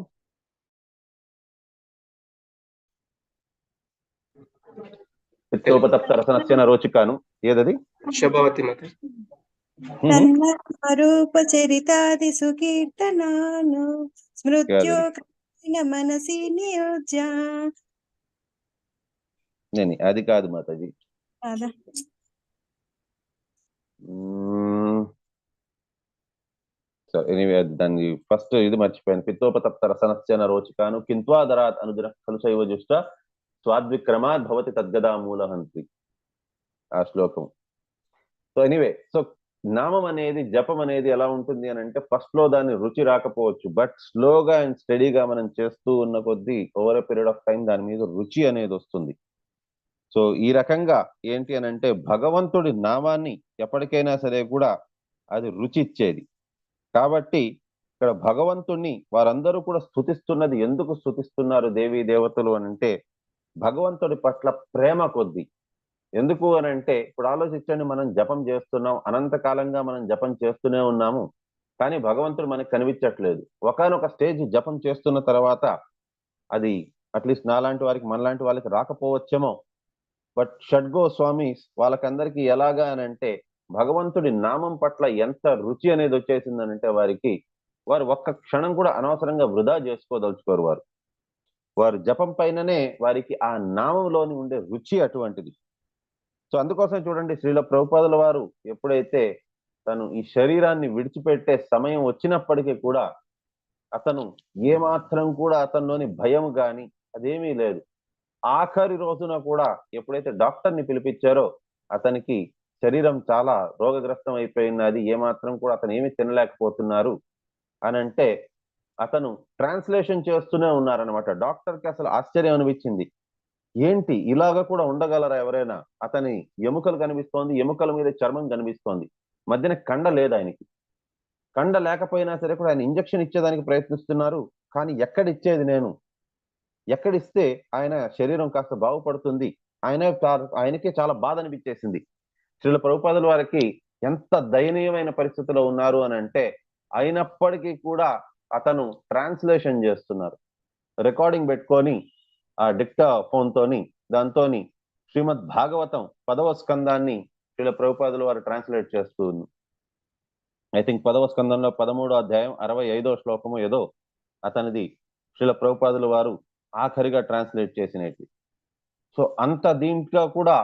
పిత్తోపతప్త రసనస్య రోచికాను, ఏదది? శోభావతి మాత. తన్మరూపచరితాది సుకీర్తనాను స్మృత్యో మనసి నియోజ్య. నేను అది కాదు మాతాజీ. ఎనీవే దాన్ని ఫస్ట్ ఇది మర్చిపోయాను. పిత్తోపతప్త రసనస్య రోచికాను కింత్వాదరాత్ అనుదిన కలుషైవ జుష్ట స్వాద్విక్రమాత్ భవతి తద్గదా మూలహంతి ఆ శ్లోకం. సో ఎనీవే, సో నామం అనేది, జపం అనేది ఎలా ఉంటుంది అని అంటే ఫస్ట్ లో దాని రుచి రాకపోవచ్చు, బట్ స్లోగా అండ్ స్టడీగా మనం చేస్తూ ఉన్న కొద్దీ over a period of time దాని మీద రుచి అనేది వస్తుంది. సో ఈ రకంగా ఏంటి అని అంటే భగవంతుడి నామాన్ని ఎప్పటికైనా సరే కూడా అది రుచి ఇచ్చేది. కాబట్టి ఇక్కడ భగవంతుణ్ణి వారందరూ కూడా స్తుతిస్తున్నది ఎందుకు స్తుతిస్తున్నారు దేవీ దేవతలు అని అంటే భగవంతుడి పట్ల ప్రేమ కొద్దీ. ఎందుకు అని అంటే ఇప్పుడు ఆలోచించండి, మనం జపం చేస్తున్నాం, అనంతకాలంగా మనం జపం చేస్తూనే ఉన్నాము, కానీ భగవంతుడు మనకు కనిపించట్లేదు. ఒకానొక స్టేజ్ జపం చేస్తున్న తర్వాత అది అట్లీస్ట్ నాలాంటి వారికి, మనలాంటి వాళ్ళకి రాకపోవచ్చేమో, బట్ షడ్గో స్వామి వాళ్ళకందరికీ ఎలాగా అని అంటే భగవంతుడి నామం పట్ల ఎంత రుచి అనేది వచ్చేసిందనంటే వారు ఒక్క క్షణం కూడా అనవసరంగా వృధా చేసుకోదలుచుకోరు. వారు జపం పైననే వారికి ఆ నామంలోని ఉండే రుచి అటువంటిది. సో అందుకోసం చూడండి, శ్రీల ప్రభుపాదుల వారు ఎప్పుడైతే తను ఈ శరీరాన్ని విడిచిపెట్టే సమయం వచ్చినప్పటికీ కూడా అతను ఏమాత్రం కూడా అతనిలోని భయం గాని అదేమీ లేదు. ఆఖరి రోజున కూడా ఎప్పుడైతే డాక్టర్ని పిలిపించారో అతనికి శరీరం చాలా రోగగ్రస్తం అయిపోయినది, ఏమాత్రం కూడా అతను ఏమి తినలేకపోతున్నారు అని అంటే అతను ట్రాన్స్లేషన్ చేస్తూనే ఉన్నారనమాట. డాక్టర్కి అసలు ఆశ్చర్యం అనిపించింది, ఏంటి ఇలాగ కూడా ఉండగలరా ఎవరైనా? అతని ఎముకలు కనిపిస్తోంది, ఎముకల మీద చర్మం కనిపిస్తోంది, మధ్యన కండ లేదు ఆయనకి. కండ లేకపోయినా సరే కూడా ఆయన ఇంజక్షన్ ఇచ్చేదానికి ప్రయత్నిస్తున్నారు, కానీ ఎక్కడిచ్చేది నేను, ఎక్కడిస్తే ఆయన శరీరం కాస్త బాగుపడుతుంది, ఆయనకే చాలా బాధ అనిపించేసింది. శ్రీల ప్రభుపాదుల వారికి ఎంత దయనీయమైన పరిస్థితిలో ఉన్నారు అని అంటే అయినప్పటికీ కూడా అతను ట్రాన్స్లేషన్ చేస్తున్నారు, రికార్డింగ్ పెట్టుకొని ఆ డిక్టా ఫోన్ తోని దాంతోని శ్రీమద్ భాగవతం 10వ స్కందాన్ని శ్రీల ప్రభుపాదుల వారు ట్రాన్స్లేట్ చేస్తూ ఐ థింక్ 10వ స్కందంలో 13వ అధ్యాయం 65వ శ్లోకము ఏదో అతనిది శ్రీల ప్రభుపాదుల వారు ఆఖరిగా ట్రాన్స్లేట్ చేసినట్టు. సో అంత దీంట్లో కూడా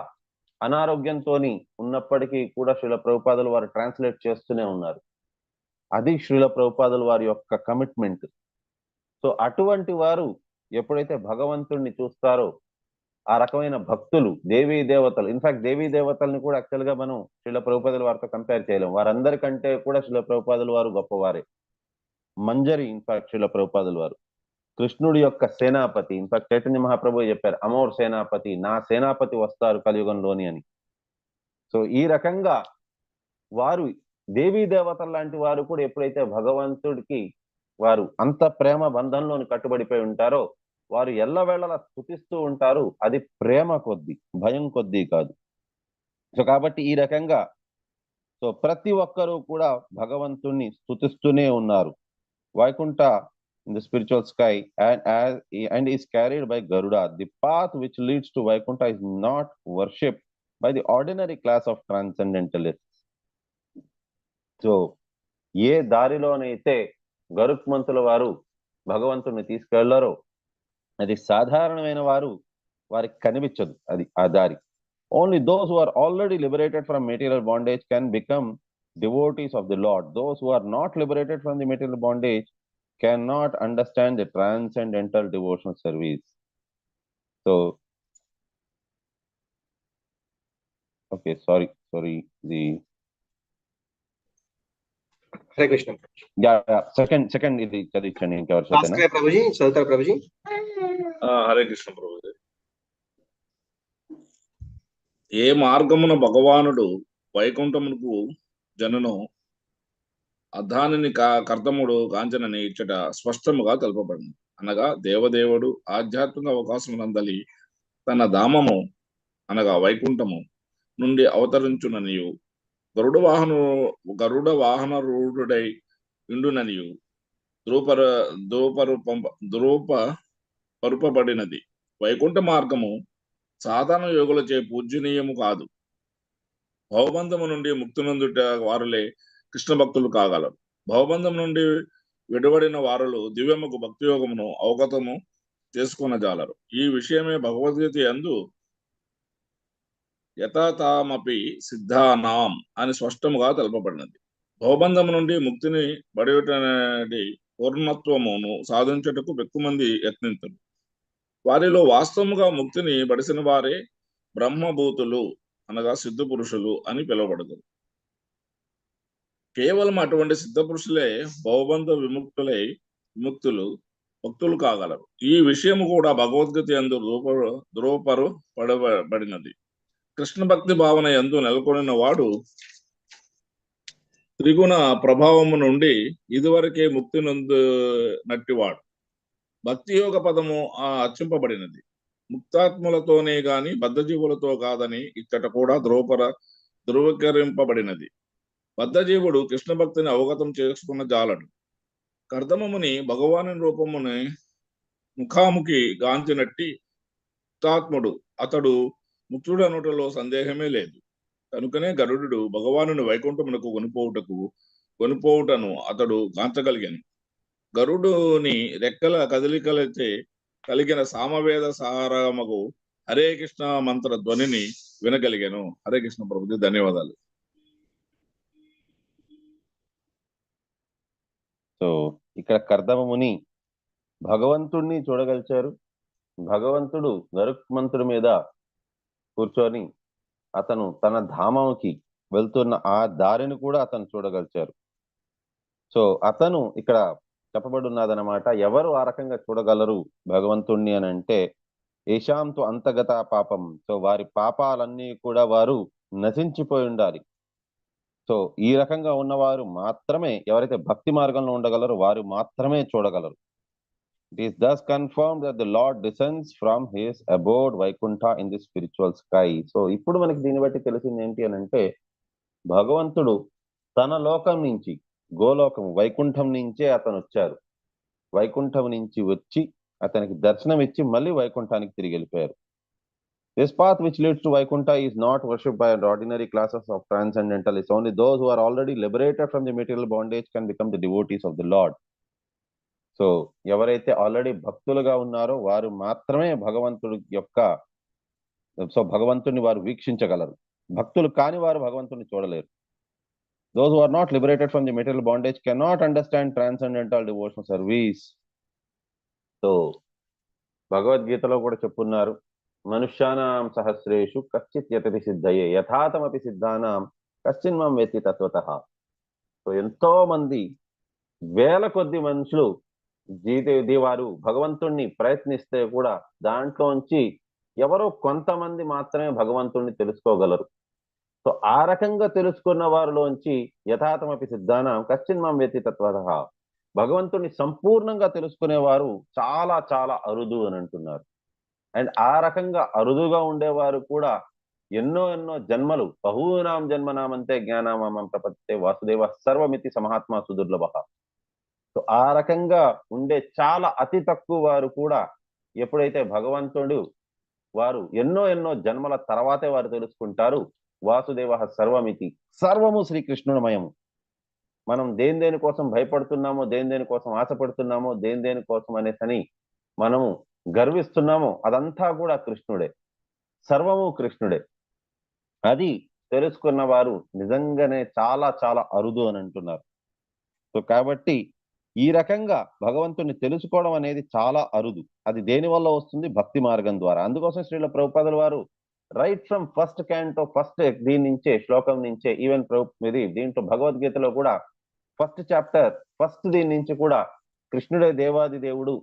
అనారోగ్యంతో ఉన్నప్పటికీ కూడా శ్రీల ప్రభుపాదుల వారు ట్రాన్స్లేట్ చేస్తూనే ఉన్నారు. అది శ్రీల ప్రభుపాదుల వారి యొక్క కమిట్మెంట్. సో అటువంటి వారు ఎప్పుడైతే భగవంతుణ్ణి చూస్తారో ఆ రకమైన భక్తులు, దేవీ దేవతలు, ఇన్ఫాక్ట్ దేవీ దేవతల్ని కూడా యాక్చువల్ గా మనం శ్రీల ప్రభుపాదుల వారితో కంపేర్ చేయలేం. వారందరికంటే కూడా శ్రీల ప్రభుపాదుల వారు గొప్పవారే. మంజరి ఇన్ఫాక్ట్ శ్రీల ప్రభుపాదుల వారు కృష్ణుడి యొక్క సేనాపతి. ఇన్ఫాక్ట్ చైతన్య మహాప్రభు చెప్పారు, అమోర్ సేనాపతి, నా సేనాపతి వస్తారు కలియుగంలోని అని. సో ఈ రకంగా వారు దేవీ దేవతల లాంటి వారు కూడా ఎప్పుడైతే భగవంతుడికి వారు అంత ప్రేమ బంధంలోని కట్టుబడిపోయి ఉంటారో వారు ఎల్లవేళలా స్తుతిస్తూ ఉంటారు. అది ప్రేమ కొద్దీ, భయం కొద్దీ కాదు. సో కాబట్టి ఈ రకంగా సో ప్రతి ఒక్కరూ కూడా భగవంతుణ్ణి స్తుతిస్తూనే ఉన్నారు. Vaikuntha in the spiritual sky and is carried by Garuda. The path which leads to Vaikuntha is not worshipped by the ordinary class of transcendentalists. So ఏ దారిలోనైతే గరుత్మంతుల వారు భగవంతుని తీసుకెళ్లారో అది సాధారణమైన వారికి కనిపించదు అది ఆ దారి. Only those who are already liberated from material bondage can become devotees of the Lord. Those who are not liberated from the material bondage cannot understand the transcendental devotional service. So, okay, sorry, the Hare Krishna. second ఇది చదివించండి ఇంకెవరు భాస్కర్ ప్రభుజీ చదువుతారు ప్రభుజీ. హరే కృష్ణ ప్రభుజీ. ఏ మార్గమున భగవానుడు వైకుంఠమునకు జనను దానిని కర్తముడు కాంచనని ఇచ్చట స్పష్టముగా తెలుపబడింది. అనగా దేవదేవుడు ఆధ్యాత్మిక అవకాశమునందలి తన ధామము అనగా వైకుంఠము నుండి అవతరించుననియు గరుడ వాహన రూఢుడై ఇండుననియు ధృవపరుపబడినది. వైకుంఠ మార్గము సాధారణ యోగులచే పూజనీయము కాదు. భవబంధము నుండి ముక్తి నొందుట వారులే కృష్ణ భక్తులు కాగలరు. భవబంధం నుండి విడబడిన వారులు దివ్యముకు భక్తి యోగమును అవగతము చేసుకొనజాలరు. ఈ విషయమే భగవద్గీత యందు యథాతామపి సిద్ధానాం అని స్పష్టముగా తెలుపబడినది. భవబంధము నుండి ముక్తిని బడియుటనేది పూర్ణత్వమును సాధించుటకు ఎక్కువ మంది యత్నించరు. వారిలో వాస్తవముగా ముక్తిని బడిసిన వారే బ్రహ్మభూతులు అనగా సిద్ధ పురుషులు అని పిలువబడతారు. కేవలం అటువంటి సిద్ధ పురుషులే భవబంధ విముక్తులు భక్తులు కాగలరు. ఈ విషయము కూడా భగవద్గీత యందు ధృవపరపడబడినది. కృష్ణ భక్తి భావన యందు నెలకొనిన వాడు త్రిగుణ ప్రభావము నుండి ఇదివరకే ముక్తి నట్టివాడు. భక్తి యోగ పదము అర్చింపబడినది. ముక్తాత్ములతోనే గాని బద్ధజీవులతో కాదని ఇచ్చట కూడా ధృవీకరింపబడినది. బద్ధజీవుడు కృష్ణ భక్తిని అవగతం చేసుకున్న జాలడు. కర్దమముని భగవాను రూపముని ముఖాముఖి గాంచినట్టి ముక్తాత్ముడు అతడు ముక్తుడు అనుటలో సందేహమే లేదు. కనుకనే గరుడు భగవానుని వైకుంఠమునకు కొనిపోవుటను అతడు గాంచగలిగాను. గరుడుని రెక్కల కదలికలచే కలిగిన సామవేద సారమగు హరే కృష్ణ మంత్ర ధ్వనిని వినగలిగాను. హరే కృష్ణ ప్రభుజీ, ధన్యవాదాలు. సో ఇక్కడ కర్దమముని భగవంతుడిని చూడగలిచారు. భగవంతుడు గరుత్మంతుడి మీద కూర్చొని అతను తన ధామంకి వెళ్తున్న ఆ దారిని కూడా అతను చూడగలిచారు. సో అతను ఇక్కడ చెప్పబడున్నదనమాట. ఎవరు ఆ రకంగా చూడగలరు భగవంతుణ్ణి అని అంటే, ఏషాంతు అంతగత పాపం. సో వారి పాపాలన్నీ కూడా వారు నశించిపోయి ఉండాలి. సో ఈ రకంగా ఉన్నవారు మాత్రమే, ఎవరైతే భక్తి మార్గంలో ఉండగలరో వారు మాత్రమే చూడగలరు. It is thus confirmed that the Lord descends from his abode Vaikuntha in the spiritual sky. So ఇప్పుడు మనకి దీన్ని బట్టి తెలిసింది ఏంటి అని అంటే, భగవంతుడు తన లోకం నుంచి, గోలోకం వైకుంఠం నుంచే అతను వచ్చారు. వైకుంఠం నుంచి వచ్చి అతనికి దర్శనం ఇచ్చి మళ్ళీ వైకుంఠానికి తిరిగి వెళ్ళిపోయారు. This path which leads to Vaikuntha is not worshipped by ordinary classes of transcendentalists. Only those who are already liberated from the material bondage can become the devotees of the Lord. So ఎవరైతే already భక్తులుగా ఉన్నారో వారు మాత్రమే భగవంతుని వారు వీక్షించగలరు. భక్తులు కాని వారు భగవంతుని చూడలేరు. Those who are not liberated from the material bondage cannot understand transcendental devotional service. So భగవద్గీతలో కూడా చెప్పున్నారు, మనుష్యానాం సహస్రేషు కశ్చిత్ యతతి సిద్ధయే యథాతమపి సిద్ధానాం కశ్చిన్మాం వేత్తి తత్వతః. సో ఎంతో మంది, వేల కొద్ది మనుషులు వారు భగవంతుణ్ణి ప్రయత్నిస్తే కూడా దాంట్లోంచి ఎవరో కొంతమంది మాత్రమే భగవంతుణ్ణి తెలుసుకోగలరు. సో ఆ రకంగా తెలుసుకున్న వారిలోంచి యథాతమపి సిద్ధానాం కశ్చిన్మాం వేత్తి తత్వతః, భగవంతుణ్ణి సంపూర్ణంగా తెలుసుకునేవారు చాలా చాలా అరుదు అని అంటున్నారు. అండ్ ఆ రకంగా అరుదుగా ఉండేవారు కూడా ఎన్నో ఎన్నో జన్మలు, బహూనాం జన్మనామంతే జ్ఞానామం ప్రపత్తే వాసుదేవ సర్వమితి సమహాత్మా సుదుర్లభ. సో ఆ రకంగా ఉండే చాలా అతి తక్కువ వారు కూడా ఎప్పుడైతే భగవంతుడు వారు ఎన్నో ఎన్నో జన్మల తర్వాతే వారు తెలుసుకుంటారు, వాసుదేవ సర్వమితి, సర్వము శ్రీకృష్ణుడమయము. మనం దేని కోసం భయపడుతున్నామో, దేని కోసం ఆశపడుతున్నామో, దేని కోసం అనేసని మనము గర్విస్తున్నామో అదంతా కూడా కృష్ణుడే, సర్వము కృష్ణుడే. అది తెలుసుకున్న వారు నిజంగానే చాలా చాలా అరుదు అని అంటున్నారు. సో కాబట్టి ఈ రకంగా భగవంతుని తెలుసుకోవడం అనేది చాలా అరుదు. అది దేని వల్ల వస్తుంది? భక్తి మార్గం ద్వారా. అందుకోసం శ్రీల ప్రభుపాదుల వారు right from first canto, first దీని నుంచే, శ్లోకం నుంచే, ఈవెన్ దీంట్లో భగవద్గీతలో కూడా ఫస్ట్ చాప్టర్, ఫస్ట్ దీని నుంచి కూడా కృష్ణుడే దేవాది దేవుడు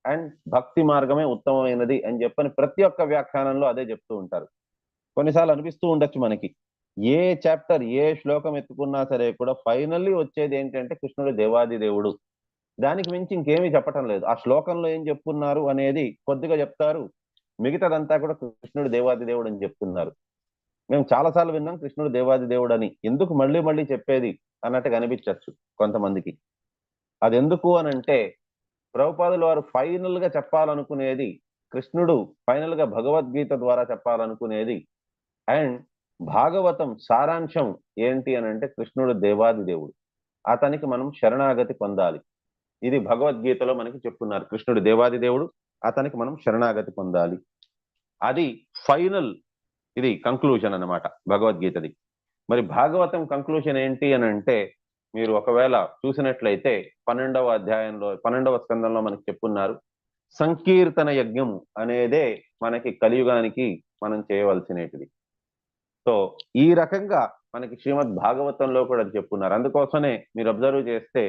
అండ్ భక్తి మార్గమే ఉత్తమమైనది అని చెప్పని ప్రతి ఒక్క వ్యాఖ్యానంలో అదే చెప్తూ ఉంటారు. కొన్నిసార్లు అనిపిస్తూ ఉండొచ్చు మనకి, ఏ చాప్టర్ ఏ శ్లోకం ఎత్తుకున్నా సరే కూడా ఫైనల్లీ వచ్చేది ఏంటంటే కృష్ణుడు దేవాది దేవుడు, దానికి మించి ఇంకేమీ చెప్పటం లేదు. ఆ శ్లోకంలో ఏం చెప్పున్నారు అనేది కొద్దిగా చెప్తారు, మిగతాదంతా కూడా కృష్ణుడు దేవాది దేవుడు అని చెప్తున్నారు. మేము చాలాసార్లు విన్నాం కృష్ణుడు దేవాది దేవుడు అని, ఎందుకు మళ్ళీ మళ్ళీ చెప్పేది అన్నట్టుగా అనిపించవచ్చు కొంతమందికి. అది ఎందుకు అని అంటే, ప్రభుపాదుల వారు ఫైనల్ గా చెప్పాలనుకునేది, కృష్ణుడు ఫైనల్ గా భగవద్గీత ద్వారా చెప్పాలనుకునేది అండ్ భాగవతం సారాంశం ఏంటి అని అంటే కృష్ణుడు దేవాది దేవుడు, అతనికి మనం శరణాగతి పొందాలి. ఇది భగవద్గీతలో మనకి చెప్తున్నారు, కృష్ణుడు దేవాది దేవుడు, అతనికి మనం శరణాగతి పొందాలి. అది ఫైనల్, ఇది కంక్లూజన్ అన్నమాట భగవద్గీతది. మరి భాగవతం కంక్లూజన్ ఏంటి అని అంటే, మీరు ఒకవేళ చూసినట్లయితే 12వ అధ్యాయంలో 12వ స్కందంలో మనకి చెప్పున్నారు, సంకీర్తన యజ్ఞము అనేదే మనకి కలియుగానికి మనం చేయవలసినటిది. సో ఈ రకంగా మనకి శ్రీమద్ భాగవతంలో కూడా చెప్పున్నారు. అందుకోసమే మీరు అబ్జర్వ్ చేస్తే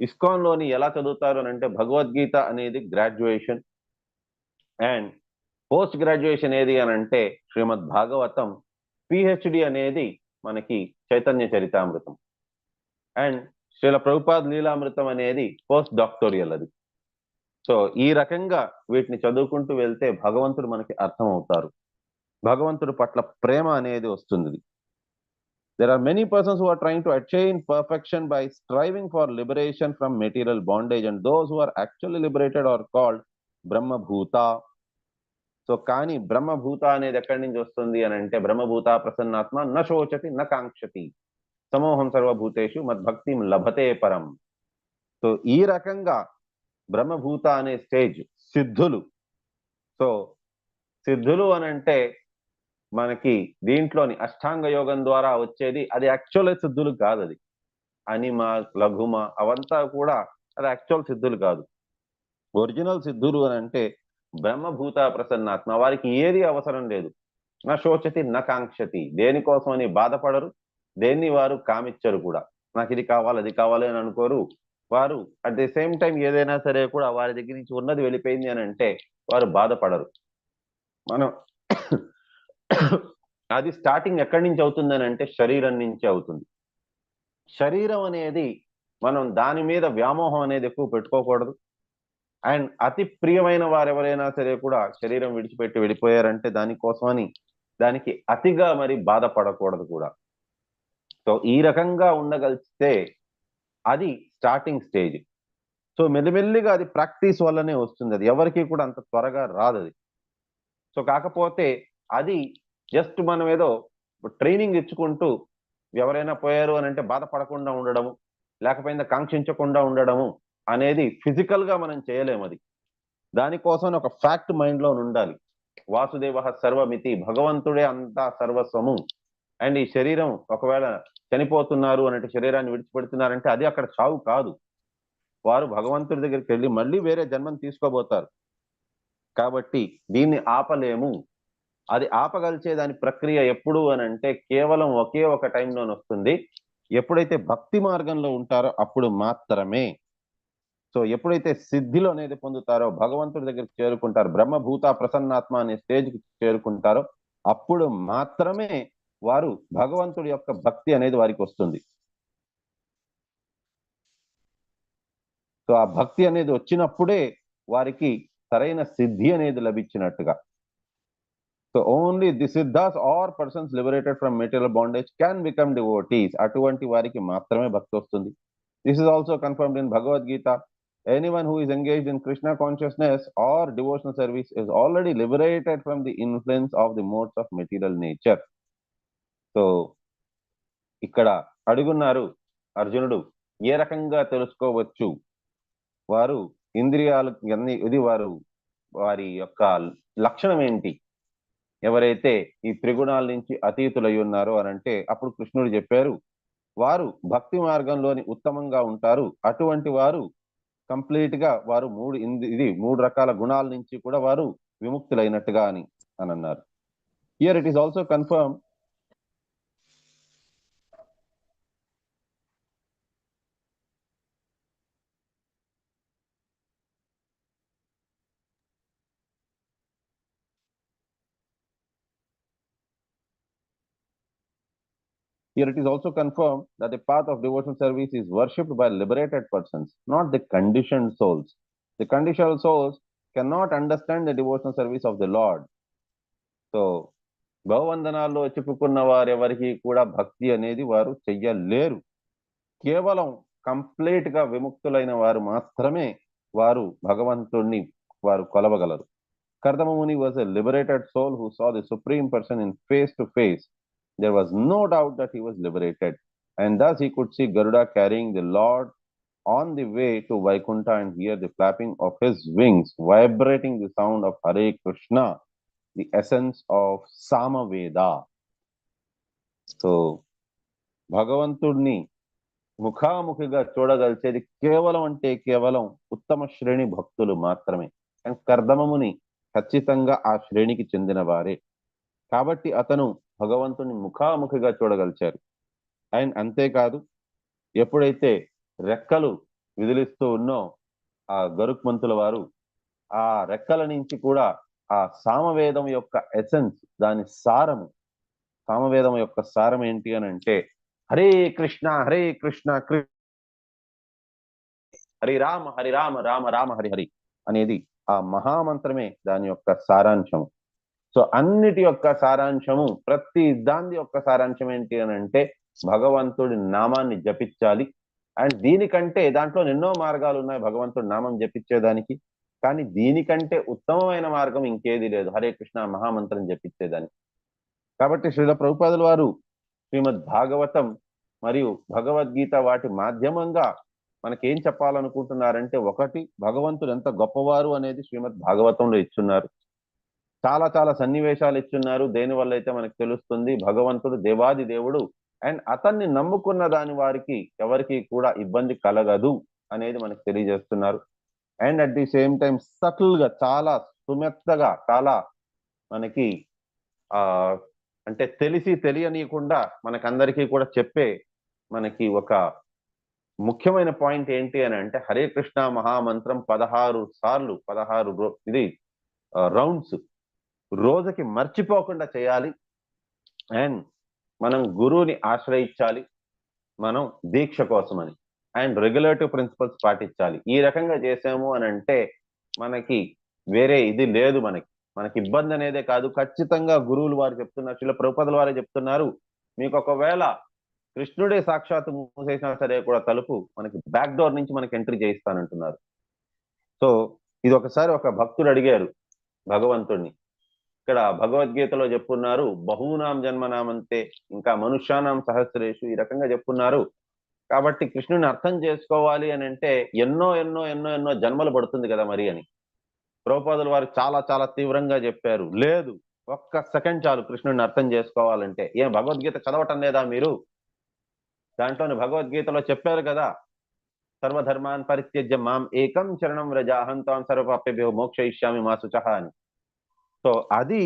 ఇస్కాన్ లోని ఎలా చదువుతారు అని అంటే భగవద్గీత అనేది గ్రాడ్యుయేషన్, అండ్ పోస్ట్ గ్రాడ్యుయేషన్ ఏది అని అంటే శ్రీమద్ భాగవతం, పిహెచ్డి అనేది మనకి చైతన్య చరితామృతం, అండ్ శ్రీల ప్రభుపాద్ లీలామృతం అనేది పోస్ట్ డాక్టోరియల్ అది. సో ఈ రకంగా వీటిని చదువుకుంటూ వెళ్తే భగవంతుడు మనకి అర్థం అవుతారు, భగవంతుడి పట్ల ప్రేమ అనేది వస్తుంది. There are many persons who are trying to attain perfection by striving for liberation from material bondage, and those who are actually liberated are called బ్రహ్మభూత. సో కానీ బ్రహ్మభూత అనేది ఎక్కడి నుంచి వస్తుంది అని అంటే బ్రహ్మభూత ప్రసన్నాత్మ న శోచతి న కాంక్షతి సమోహం సర్వభూతేషు మద్భక్తి లభతే పరం. సో ఈ రకంగా బ్రహ్మభూత అనే స్టేజ్ సిద్ధులు. సో సిద్ధులు అని అంటే మనకి దీంట్లోని అష్టాంగ యోగం ద్వారా వచ్చేది, అది యాక్చువల్ సిద్ధులు కాదు. అది అనిమ లఘుమ అవంతా కూడా అది యాక్చువల్ సిద్ధులు కాదు. ఒరిజినల్ సిద్ధులు అని అంటే బ్రహ్మభూత ప్రసన్నాత్మ, వారికి ఏది అవసరం లేదు. నా శోచతి నా కాంక్షతి, దేనికోసం అని బాధపడరు, దేన్ని వారు కామిచ్చరు కూడా. నాకు ఇది కావాలి అది కావాలి అని అనుకోరు వారు. అట్ ది సేమ్ టైం ఏదైనా సరే కూడా వారి దగ్గర నుంచి ఉన్నది వెళ్ళిపోయింది అని అంటే వారు బాధపడరు. మనం అది స్టార్టింగ్ ఎక్కడి నుంచి అవుతుందని అంటే శరీరం నుంచి అవుతుంది. శరీరం అనేది మనం దాని మీద వ్యామోహం అనేది ఎక్కువ పెట్టుకోకూడదు. అండ్ అతి ప్రియమైన వారు ఎవరైనా సరే కూడా శరీరం విడిచిపెట్టి వెళ్ళిపోయారంటే దానికోసమని దానికి అతిగా మరి బాధపడకూడదు కూడా. సో ఈ రకంగా ఉండగలిగితే అది స్టార్టింగ్ స్టేజ్. సో మెల్లిమెల్లిగా అది ప్రాక్టీస్ వల్లనే వస్తుంది, అది ఎవరికి కూడా అంత త్వరగా రాదు అది. సో కాకపోతే అది జస్ట్ మనం ఏదో ట్రైనింగ్ ఇచ్చుకుంటూ ఎవరైనా పోయారు అని అంటే బాధపడకుండా ఉండడము, లేకపోయినా కాంక్షించకుండా ఉండడము అనేది ఫిజికల్ గా మనం చేయలేము. అది దానికోసం ఒక ఫ్యాక్ట్ మైండ్ లో ఉండాలి. వాసుదేవ సర్వమితి, భగవంతుడే అంతా సర్వస్వము. అండ్ ఈ శరీరం ఒకవేళ చనిపోతున్నారు అంటే శరీరాన్ని విడిచిపెడుతున్నారంటే అది అక్కడ చావు కాదు, వారు భగవంతుడి దగ్గరికి వెళ్ళి మళ్ళీ వేరే జన్మను తీసుకోబోతారు. కాబట్టి దీన్ని ఆపలేము. అది ఆపగలిచే దాని ప్రక్రియ ఎప్పుడు అని అంటే కేవలం ఒకే ఒక టైంలోనే వస్తుంది, ఎప్పుడైతే భక్తి మార్గంలో ఉంటారో అప్పుడు మాత్రమే. సో ఎప్పుడైతే సిద్ధిలో అనేది పొందుతారో, భగవంతుడి దగ్గరికి చేరుకుంటారు, బ్రహ్మభూత ప్రసన్నాత్మ అనే స్టేజ్కి చేరుకుంటారో అప్పుడు మాత్రమే వారు భగవంతుడి యొక్క భక్తి అనేది వారికి వస్తుంది. సో ఆ భక్తి అనేది వచ్చినప్పుడే వారికి సరైన సిద్ధి అనేది లభించినట్టుగా. So only the siddhas or persons liberated from material bondage can become devotees. అటువంటి వారికి మాత్రమే భక్తి వస్తుంది. This is also confirmed in Bhagavad Gita. Anyone who is engaged in Krishna consciousness or devotional service is already liberated from the influence of the modes of material nature. So ఇక్కడ అడుగున్నారు అర్జునుడు, ఏ రకంగా తెలుసుకోవచ్చు వారు ఇంద్రియాలు ఇది వారి యొక్క లక్షణం ఏంటి, ఎవరైతే ఈ త్రిగుణాల నుంచి అతీతులై ఉన్నారో అని అంటే అప్పుడు కృష్ణుడు చెప్పారు, వారు భక్తి మార్గంలోని ఉత్తమంగా ఉంటారు. అటువంటి వారు కంప్లీట్ గా వారు మూడు రకాల గుణాల నుంచి కూడా వారు విముక్తులైనట్టుగా అని అన్నారు. Here it is also confirm Here it is also confirmed that the path of devotional service is worshipped by liberated persons, not the conditioned souls. The conditioned souls cannot understand the devotional service of the Lord. So, భగవందనాల్లో చిక్కుకున్న వారెవరికి కూడా భక్తి అనేది వారు చెయ్యలేరు. కేవలం complete గా విముక్తులైన వారు మాత్రమే వారు భగవంతుడిని వారు కొలవగలరు. Kardama Muni was a liberated soul who saw the Supreme Person in face to face. There was no doubt that he was liberated, and thus he could see Garuda carrying the Lord on the way to Vaikuntha and hear the flapping of his wings, vibrating the sound of Hare Krishna, the essence of Samaveda. So, భగవంతుడిని ముఖాముఖిగా చూడగలిచేది కేవలం అంటే కేవలం ఉత్తమ శ్రేణి భక్తులు మాత్రమే. కర్దమముని ఖచ్చితంగా ఆ శ్రేణికి చెందిన వారే. కాబట్టి అతను భగవంతుని ముఖాముఖిగా చూడగలిచారు. అండ్ అంతేకాదు, ఎప్పుడైతే రెక్కలు విదిలిస్తూ ఉన్నో ఆ గరుక్మంతుల వారు ఆ రెక్కల నుంచి కూడా ఆ సామవేదం యొక్క ఎసెన్స్, దాని సారము, సామవేదం యొక్క సారం ఏంటి అని అంటే హరే కృష్ణ హరి రామ రామ రామ హరి హరి అనేది ఆ మహామంత్రమే దాని యొక్క సారాంశము. సో అన్నిటి యొక్క సారాంశము, ప్రతి దాని యొక్క సారాంశం ఏంటి అని అంటే భగవంతుడి నామాన్ని జపించాలి. అండ్ దీనికంటే దాంట్లో ఎన్నో మార్గాలు ఉన్నాయి భగవంతుడి నామం జపించేదానికి, కానీ దీనికంటే ఉత్తమమైన మార్గం ఇంకేది లేదు హరే కృష్ణ మహామంత్రం జపించేదానికి. కాబట్టి శ్రీల ప్రభుపాదుల వారు శ్రీమద్ భాగవతం మరియు భగవద్గీత వాటి మాధ్యమంగా మనకేం చెప్పాలనుకుంటున్నారంటే, ఒకటి, భగవంతుడు ఎంత గొప్పవారు అనేది శ్రీమద్ భాగవతంలో ఇచ్చున్నారు. చాలా చాలా సన్నివేశాలు ఇచ్చున్నారు. దేనివల్ల అయితే మనకు తెలుస్తుంది భగవంతుడు దేవాది దేవుడు అండ్ అతన్ని నమ్ముకున్న దాని వారికి ఎవరికి కూడా ఇబ్బంది కలగదు అనేది మనకు తెలియజేస్తున్నారు. And at the same time subtle గా, చాలా సుమెత్తగా, చాలా మనకి అంటే తెలిసి తెలియనీయకుండా మనకందరికీ కూడా చెప్పే మనకి ఒక ముఖ్యమైన పాయింట్ ఏంటి అని అంటే హరే కృష్ణ మహామంత్రం 16 సార్లు 16 ఇది రౌండ్స్ రోజుకి మర్చిపోకుండా చేయాలి. అండ్ మనం గురువుని ఆశ్రయించాలి, మనం దీక్ష కోసమని. అండ్ రెగ్యులేటివ్ ప్రిన్సిపల్స్ పాటించాలి. ఈ రకంగా చేసాము అని అంటే మనకి వేరే ఇది లేదు, మనకి ఇబ్బంది అనేదే కాదు. ఖచ్చితంగా గురువులు వారు చెప్తున్నారు, శ్రీల ప్రభుపాదుల వారే చెప్తున్నారు, మీకు ఒకవేళ కృష్ణుడే సాక్షాత్తు మూసేసినా సరే కూడా తలుపు మనకి బ్యాక్ డోర్ నుంచి మనకి ఎంట్రీ చేయిస్తానంటున్నారు. సో ఇది ఒకసారి ఒక భక్తుడు అడిగారు భగవంతుడిని. ఇక్కడ భగవద్గీతలో చెప్పున్నారు బహూనాం జన్మనామంతే, ఇంకా మనుష్యానాం సహస్రేషు, ఈ రకంగా చెప్పున్నారు. కాబట్టి కృష్ణుని అర్థం చేసుకోవాలి అని అంటే ఎన్నో ఎన్నో ఎన్నో ఎన్నో జన్మలు పడుతుంది కదా మరి అని ప్రభుపాదుల వారు చాలా చాలా తీవ్రంగా చెప్పారు. లేదు, ఒక్క సెకండ్ చాలు కృష్ణుడిని అర్థం చేసుకోవాలంటే. ఏం భగవద్గీత చదవటం లేదా మీరు? దాంట్లోని భగవద్గీతలో చెప్పారు కదా, సర్వధర్మాన్ పరిత్యజ్య మాం ఏకం శరణం వ్రజ అహం త్వాం సర్వపాప్యేభ్యో మోక్షయిష్యామి మా శుచః అని. సో అది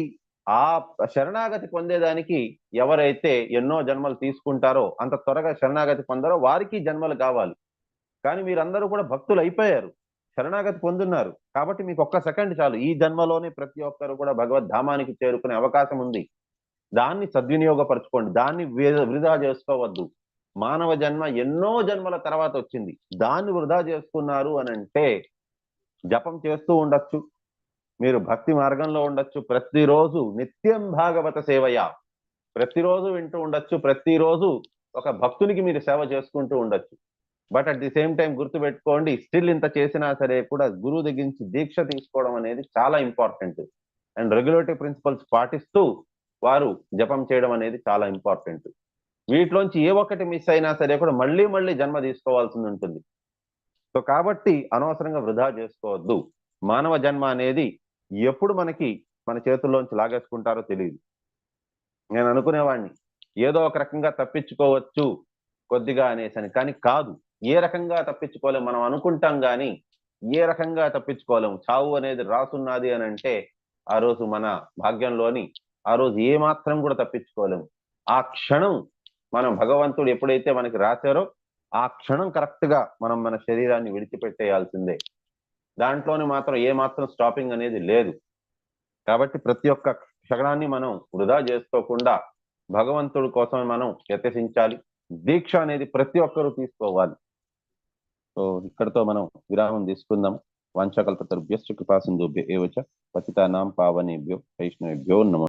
ఆ శరణాగతి పొందేదానికి ఎవరైతే ఎన్నో జన్మలు తీసుకుంటారో, అంత త్వరగా శరణాగతి పొందారో వారికి జన్మలు కావాలి. కానీ మీరందరూ కూడా భక్తులు అయిపోయారు, శరణాగతి పొందున్నారు. కాబట్టి మీకు ఒక్క సెకండ్ చాలు. ఈ జన్మలోనే ప్రతి ఒక్కరు కూడా భగవద్ధామానికి చేరుకునే అవకాశం ఉంది. దాన్ని సద్వినియోగపరచుకోండి, దాన్ని వృధా చేసుకోవద్దు. మానవ జన్మ ఎన్నో జన్మల తర్వాత వచ్చింది, దాన్ని వృధా చేసుకున్నారు అని అంటే జపం చేస్తూ ఉండొచ్చు, మీరు భక్తి మార్గంలో ఉండొచ్చు, ప్రతిరోజు నిత్యం భాగవత సేవయ, ప్రతిరోజు వింటూ ఉండొచ్చు, ప్రతిరోజు ఒక భక్తునికి మీరు సేవ చేసుకుంటూ ఉండొచ్చు. But at the same time గుర్తుపెట్టుకోండి, స్టిల్ ఇంత చేసినా సరే కూడా గురువు దగ్గర నుంచి దీక్ష తీసుకోవడం అనేది చాలా ఇంపార్టెంట్. అండ్ రెగ్యులేటివ్ ప్రిన్సిపల్స్ పాటిస్తూ వారు జపం చేయడం అనేది చాలా ఇంపార్టెంట్. వీటిలోంచి ఏ ఒక్కటి మిస్ అయినా సరే కూడా మళ్ళీ మళ్ళీ జన్మ తీసుకోవాల్సి ఉంటుంది. సో కాబట్టి అనవసరంగా వృధా చేసుకోవద్దు. మానవ జన్మ అనేది ఎప్పుడు మన చేతుల్లోంచి లాగేసుకుంటారో తెలియదు. నేను అనుకునేవాడిని ఏదో ఒక రకంగా తప్పించుకోవచ్చు కొద్దిగా అనేసని, కానీ కాదు. ఏ రకంగా తప్పించుకోలేము, మనం అనుకుంటాం కానీ ఏ రకంగా తప్పించుకోలేము. చావు అనేది రాసున్నది అని అంటే ఆ రోజు మన భాగ్యంలోని ఆ రోజు ఏ మాత్రం కూడా తప్పించుకోలేము. ఆ క్షణం మనం భగవంతుడు ఎప్పుడైతే మనకి రాశారో ఆ క్షణం కరెక్ట్ గా మనం మన శరీరాన్ని విడిచిపెట్టేయాల్సిందే. దాంట్లోనే మాత్రం ఏ మాత్రం స్టాపింగ్ అనేది లేదు. కాబట్టి ప్రతి ఒక్క క్షణాన్ని మనం వృధా చేసుకోకుండా భగవంతుడి కోసమే మనం యత్నించాలి. దీక్ష అనేది ప్రతి ఒక్కరూ తీసుకోవాలి. సో ఇక్కడతో మనం విరామం తీసుకుందాం. వాంఛాకల్పతరుభ్యశ్చ కృపాసింధుభ్య ఏవ చ పతితానాం పావనేభ్యో వైష్ణవేభ్యో నమో.